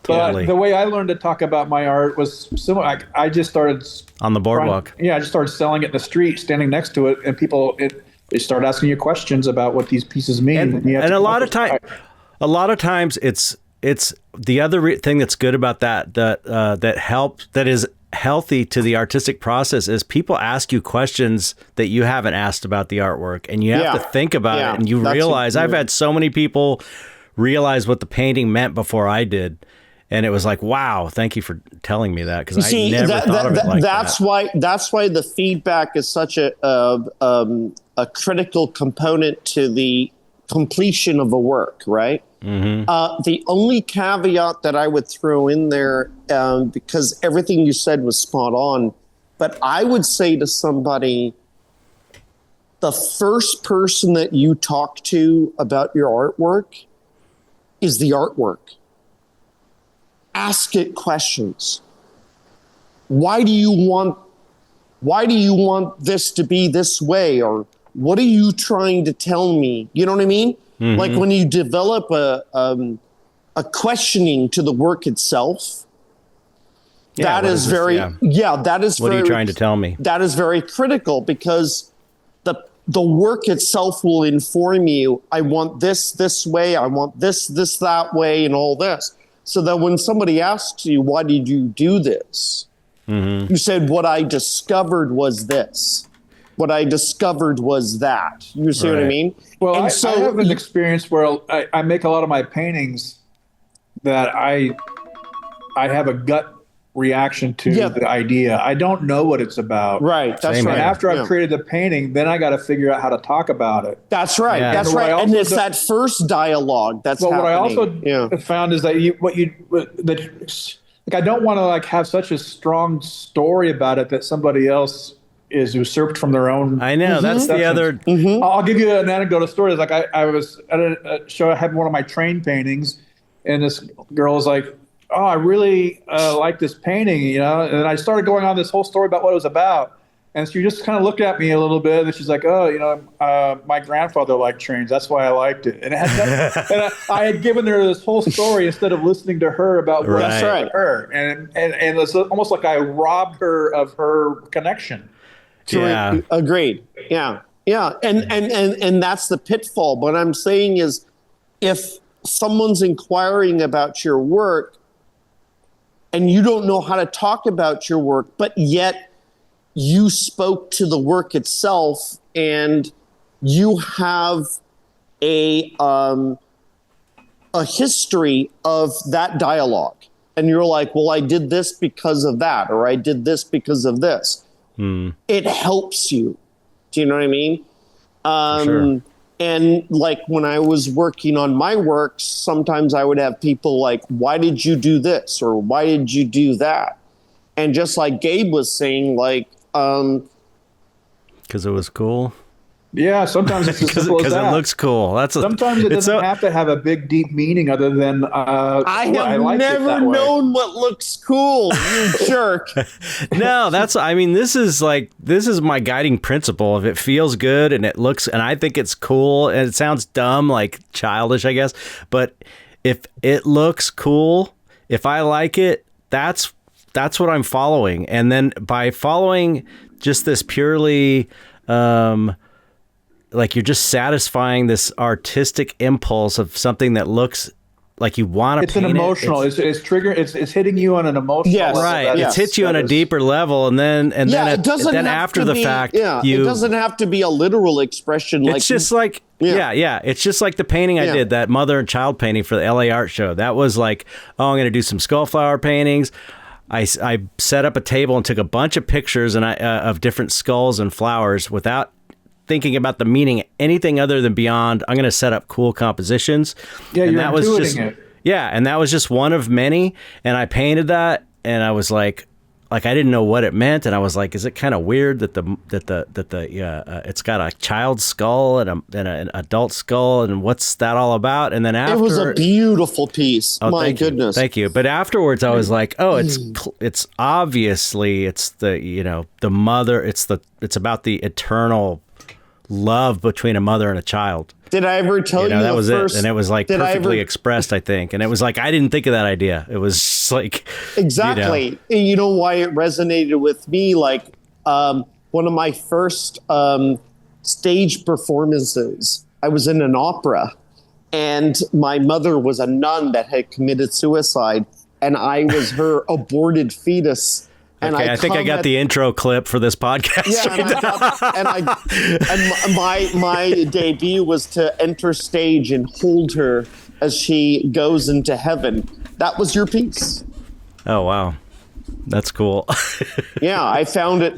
Totally. But the way I learned to talk about my art was similar. I just started on the boardwalk. I just started selling it in the street, standing next to it, and people they start asking you questions about what these pieces mean. And a lot of times it's the other thing that's good about that helps, that is healthy to the artistic process is people ask you questions that you haven't asked about the artwork, and you have to think about it, and you realize I've had so many people realize what the painting meant before I did. And it was like, wow, thank you for telling me that, because I never thought of it like that. That's why the feedback is such a critical component to the completion of a work, right? Mm-hmm. The only caveat that I would throw in there, because everything you said was spot on, but I would say to somebody, the first person that you talk to about your artwork is the artwork. Ask it questions. Why do you want this to be this way? Or what are you trying to tell me? You know what I mean? Mm-hmm. Like when you develop a questioning to the work itself, that is very, that is what are you trying to tell me? That is very critical, because the work itself will inform you, I want this way, I want this that way, and all this. So that when somebody asks you, why did you do this? Mm-hmm. You said, what I discovered was this. What I discovered was that. You see what I mean? Well, I have an experience where I make a lot of my paintings that I have a gut reaction to the idea. I don't know what it's about. Right. That's right. And after I've created the painting, then I got to figure out how to talk about it. That's right. Yeah. That's right. And it's that first dialogue that's happening. What I also found is that I don't want to have such a strong story about it that somebody else is usurped from their own. I know. That's the other. Mm-hmm. I'll give you an anecdotal story. Like I was at a show, I had one of my train paintings, and this girl was like, oh, I really like this painting, and I started going on this whole story about what it was about. And she just kind of looked at me a little bit, and she's like, oh, my grandfather liked trains. That's why I liked it. And it had I had given her this whole story instead of listening to her about what I said to her. And it's almost like I robbed her of her connection. Yeah. Agreed. Yeah. Yeah. And that's the pitfall. What I'm saying is, if someone's inquiring about your work, and you don't know how to talk about your work, but yet you spoke to the work itself, and you have a history of that dialogue, and you're like, well, I did this because of that, or I did this because of this. It helps you. Do you know what I mean? Sure. And like when I was working on my works, sometimes I would have people like, why did you do this? Or why did you do that? And just like Gabe was saying, like, because it was cool. Yeah, sometimes it's as simple as that. Because it looks cool. Sometimes it doesn't have to have a big, deep meaning other than I have never known what looks cool, you jerk. No, this is my guiding principle. If it feels good and it looks, and I think it's cool, and it sounds dumb, like childish, I guess, but if it looks cool, if I like it, that's what I'm following. And then by following just this purely, like you're just satisfying this artistic impulse of something that looks like you want to paint it. It's an emotional. It's triggering. It's hitting you on an emotional. Yes, level. Right. It hits you on a deeper level, and then after the fact, it doesn't have to be a literal expression. It's just like it's just like the painting I did, that mother and child painting for the LA Art Show. That was like, oh, I'm going to do some skull flower paintings. I set up a table and took a bunch of pictures of different skulls and flowers without thinking about the meaning, anything other than beyond, I'm going to set up cool compositions. Yeah, and you're that was just, it. Yeah, and that was just one of many. And I painted that, and I was like I didn't know what it meant, and I was like, is it kind of weird that it's got a child's skull and an adult skull, and what's that all about? And then after, it was a beautiful piece. Oh, my goodness, thank you. But afterwards, I was like, oh, it's obviously it's the mother. It's about the eternal love between a mother and a child. Did I ever tell you that was it? And it was like perfectly expressed, I think. And it was like, I didn't think of that idea. It was like exactly. You know why it resonated with me? Like one of my first stage performances, I was in an opera, and my mother was a nun that had committed suicide, and I was her aborted fetus Okay, I think I got the intro clip for this podcast. And my debut was to enter stage and hold her as she goes into heaven. That was your piece. Oh wow, that's cool. Yeah, I found it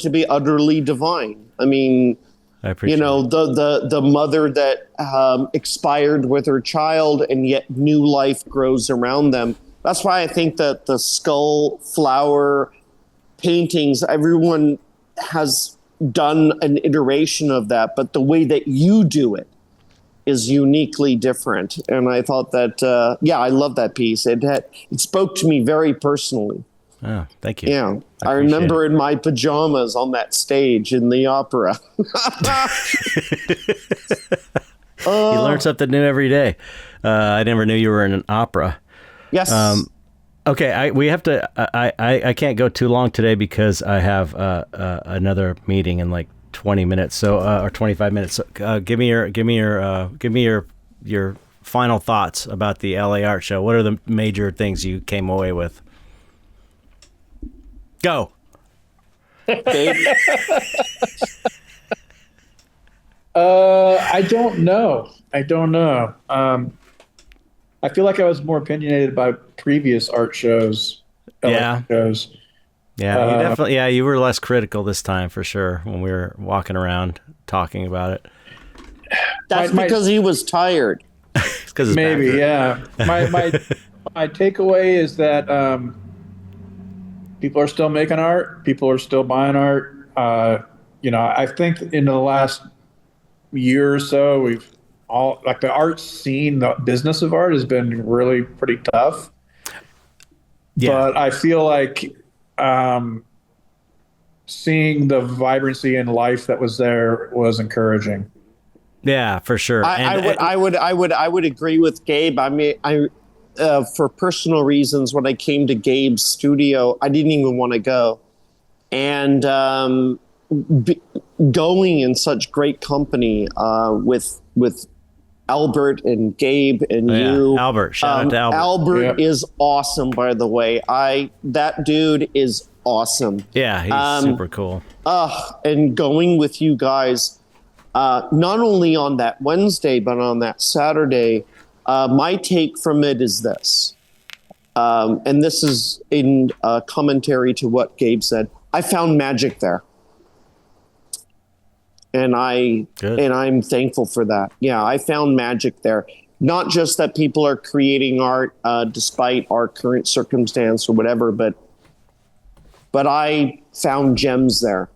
to be utterly divine. I mean, I appreciate the mother that expired with her child, and yet new life grows around them. That's why I think that the skull flower paintings, everyone has done an iteration of that, but the way that you do it is uniquely different. And I thought that, I love that piece. It spoke to me very personally. Oh, thank you. Yeah. I remember in my pajamas on that stage in the opera. You learn something new every day. I never knew you were in an opera. Yes. Okay, we have to. I can't go too long today because I have another meeting in like 20 minutes. So or 25 minutes. So, give me your final thoughts about the LA Art Show. What are the major things you came away with? Go. I don't know. I feel like I was more opinionated by previous art shows. Yeah. You definitely. Yeah, you were less critical this time for sure when we were walking around talking about it. That's because he was tired. It's 'cause his maybe, yeah. My takeaway is that people are still making art. People are still buying art. I think in the last year or so, we've all like the art scene, the business of art has been really pretty tough. Yeah. But I feel like seeing the vibrancy and life that was there was encouraging. Yeah, for sure. I would agree with Gabe. I mean, for personal reasons, when I came to Gabe's studio, I didn't even want to go, and going in such great company with Albert and Gabe and you. Albert, shout out to Albert. Albert is awesome, by the way. That dude is awesome. Yeah, he's super cool. And going with you guys, not only on that Wednesday, but on that Saturday, my take from it is this. And this is in commentary to what Gabe said. I found magic there. And I'm thankful for that. Yeah, I found magic there. Not just that people are creating art despite our current circumstance or whatever, but I found gems there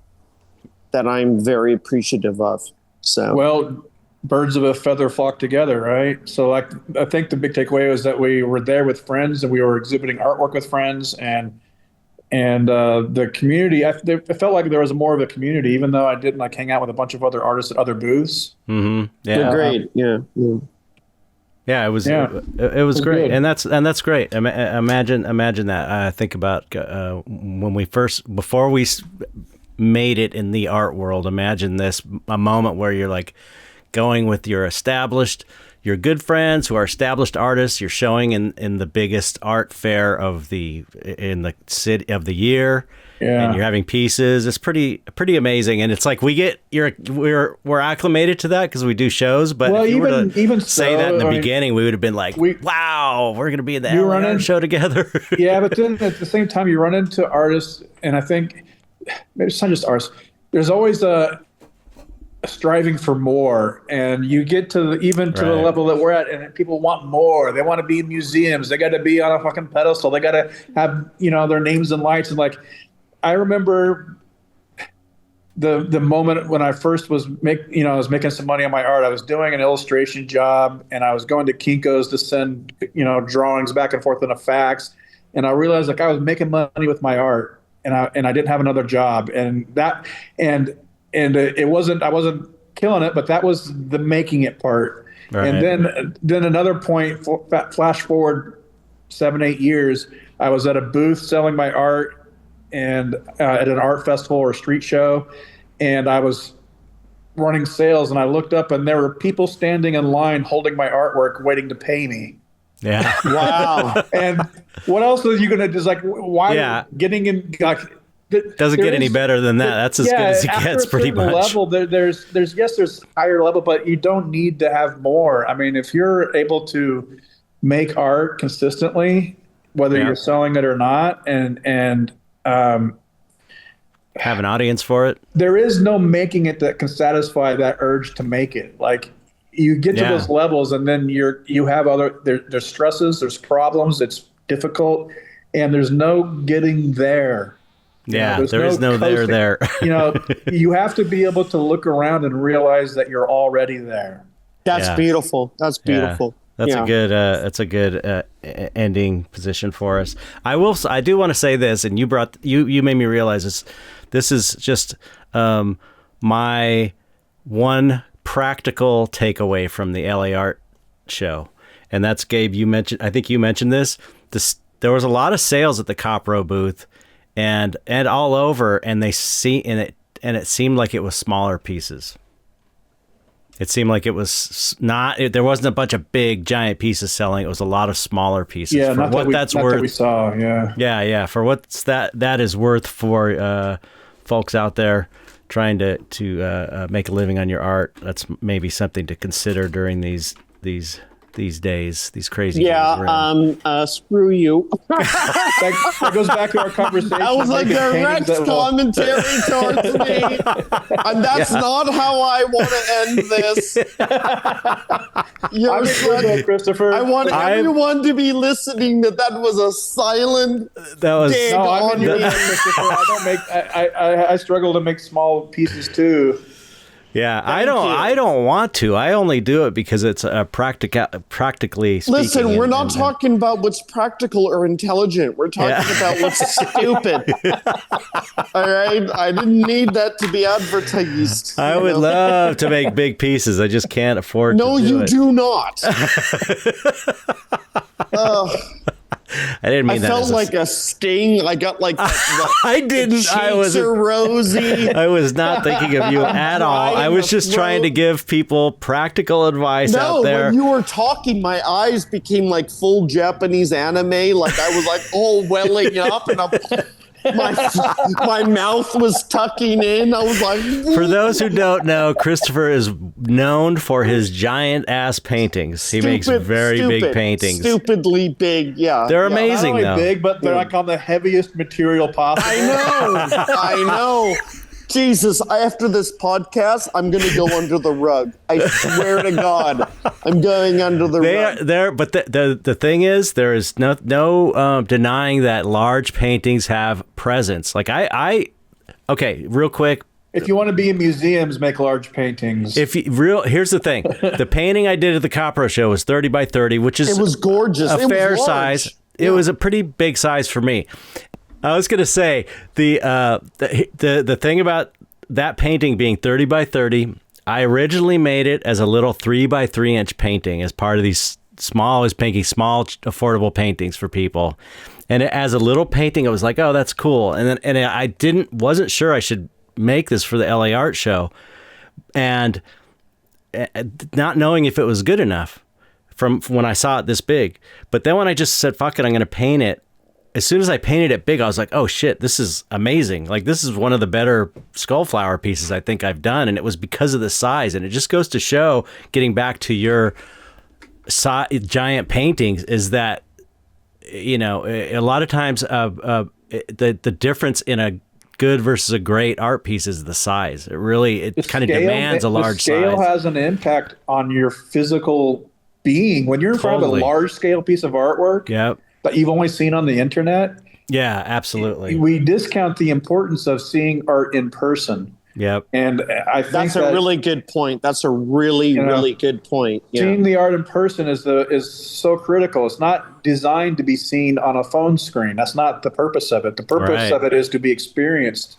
that I'm very appreciative of. So well, birds of a feather flock together, right? So I think the big takeaway was that we were there with friends and we were exhibiting artwork with friends and the community, I felt like there was more of a community, even though I didn't hang out with a bunch of other artists at other booths. Mm-hmm. Yeah, they're great. Yeah, it was great, good. and that's great. Imagine that. I think about before we made it in the art world. Imagine a moment where you're like going with your good friends who are established artists. You're showing in the biggest art fair in the city of the year, and you're having pieces. It's pretty amazing, and it's like we're acclimated to that because we do shows. But if you were to say that in the beginning, we would have been like, "Wow, we're going to be in the art show together." Yeah, but then at the same time, you run into artists, and I think maybe it's not just artists. There's always a striving for more, and you get to the level that we're at, and people want more. They want to be in museums. They got to be on a fucking pedestal. They got to have their names and lights. And like, I remember the moment when I first was making some money on my art. I was doing an illustration job, and I was going to Kinko's to send drawings back and forth in a fax, and I realized like I was making money with my art, and I didn't have another job, and I wasn't killing it, but that was the making it part. Right. And then another point, flash forward 7-8 years, I was at a booth selling my art and at an art festival or street show, and I was running sales, and I looked up and there were people standing in line holding my artwork waiting to pay me. Yeah. Wow. And what else are you going to do? Like, why getting in, like, doesn't get any better than that. That's as good as it gets, pretty much. Level, there's higher level, but you don't need to have more. I mean, if you're able to make art consistently, whether you're selling it or not, and have an audience for it, there is no making it that can satisfy that urge to make it. Like, you get to those levels, and then you have there's stresses, there's problems, it's difficult, and there's no getting there. Yeah, there is no there. You have to be able to look around and realize that you're already there. That's beautiful. That's beautiful. Yeah. That's a good ending position for us. I do want to say this, and you made me realize this is just my one practical takeaway from the LA Art Show, and that's, Gabe, I think you mentioned this. There was a lot of sales at the Copro booth and all over, and it seemed like it was smaller pieces. It seemed like it was there wasn't a bunch of big giant pieces selling. It was a lot of smaller pieces. Yeah, for what that's worth. That we saw. Yeah. For what that is worth for folks out there trying to make a living on your art. That's maybe something to consider during these days, these crazy days. Screw you. that goes back to our conversation. That was like direct commentary towards me. And that's not how I want to end this. Christopher. I want everyone to be listening that was a silent dig on me. Christopher. I struggle to make small pieces too. Yeah, I don't want to. I only do it because it's practically speaking. Listen, we're not talking about what's practical or intelligent. We're talking about what's stupid. All right? I didn't need that to be advertised. I would love to make big pieces. I just can't afford to do it. No, you do not. I didn't mean that. I felt like a sting. I got like I didn't. I was rosy. I was not thinking of you at all. I was just trying to give people practical advice out there. No, when you were talking, my eyes became like full Japanese anime. Like I was like all welling up, and my mouth was tucking in. I was like, for those who don't know, Christopher is known for his giant ass paintings. He makes very big paintings. Stupidly big, yeah. They're amazing, not only big, but they're like on the heaviest material possible. I know. Jesus, after this podcast, I'm going to go under the rug. I swear to God, I'm going under the rug. But the thing is, there is no denying that large paintings have presence. Like okay, real quick. If you want to be in museums, make large paintings. Here's the thing. The painting I did at the Copro show was 30 by 30, which is it was gorgeous. A fair size. It was a pretty big size for me. I was going to say the thing about that painting being 30 by 30, I originally made it as a little 3 by 3 inch painting as part of these small affordable paintings for people. And as a little painting, I was like, oh, that's cool. And I wasn't sure I should make this for the LA Art Show, and not knowing if it was good enough from when I saw it this big. But then when I just said, fuck it, I'm going to paint it. As soon as I painted it big, I was like, oh shit, this is amazing. Like, this is one of the better skull flower pieces I think I've done. And it was because of the size. And it just goes to show, getting back to your giant paintings, is that, a lot of times the difference in a good versus a great art piece is the size. It kind of demands a large size. The scale has an impact on your physical being. When you're in front of a large scale piece of artwork, that you've only seen on the internet. Yeah, absolutely. We discount the importance of seeing art in person. Yep. And I think that's a really good point. That's a really good point. Yeah. Seeing the art in person is so critical. It's not designed to be seen on a phone screen. That's not the purpose of it. The purpose of it is to be experienced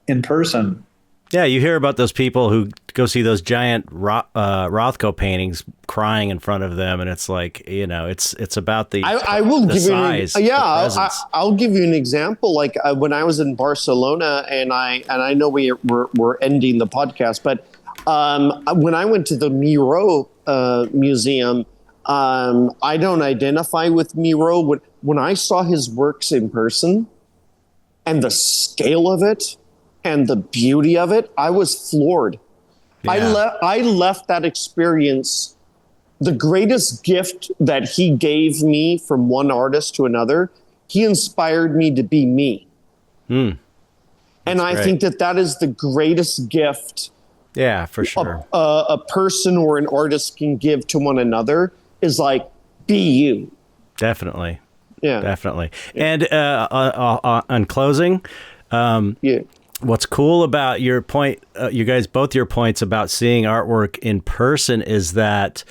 in person. Yeah, you hear about those people who go see those giant Rothko paintings crying in front of them, and it's like, it's about the size. I'll give you an example. Like when I was in Barcelona, and I know we're ending the podcast, but when I went to the Miro Museum, I don't identify with Miro. When I saw his works in person and the scale of it and the beauty of it, I was floored. Yeah. I left that experience. The greatest gift that he gave me from one artist to another, he inspired me to be me. And I think that is the greatest gift. Yeah, for sure. A person or an artist can give to one another is like, be you. Definitely. Yeah. Definitely. And on closing, Yeah. what's cool about your point, you guys, both your points about seeing artwork in person is that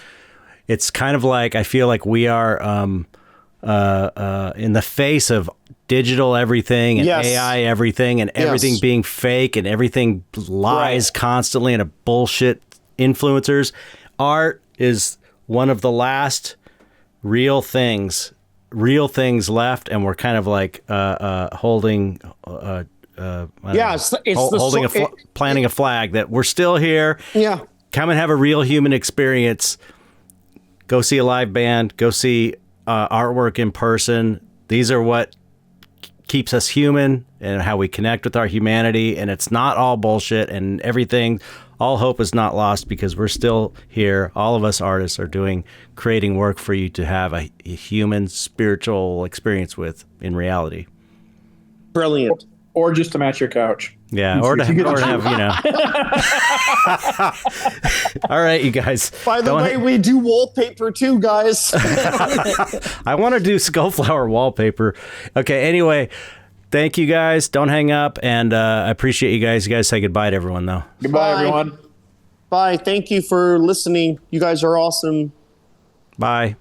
it's kind of like, I feel like we are in the face of digital everything and Yes. AI everything and everything Yes. being fake and everything lies constantly and a bullshit influencers. Art is one of the last real things left, and we're kind of like holding planting a flag that we're still here. Yeah. Come and have a real human experience. Go see a live band. Go see artwork in person. These are what keeps us human and how we connect with our humanity. And it's not all bullshit and everything. All hope is not lost because we're still here. All of us artists are creating work for you to have a human, spiritual experience with in reality. Brilliant. Or just to match your couch. Yeah, or to have, All right, you guys. By the way, we do wallpaper too, guys. I want to do skullflower wallpaper. Okay, anyway, thank you guys. Don't hang up, and I appreciate you guys. You guys say goodbye to everyone, though. Goodbye, Bye. everyone. Bye. Thank you for listening. You guys are awesome. Bye.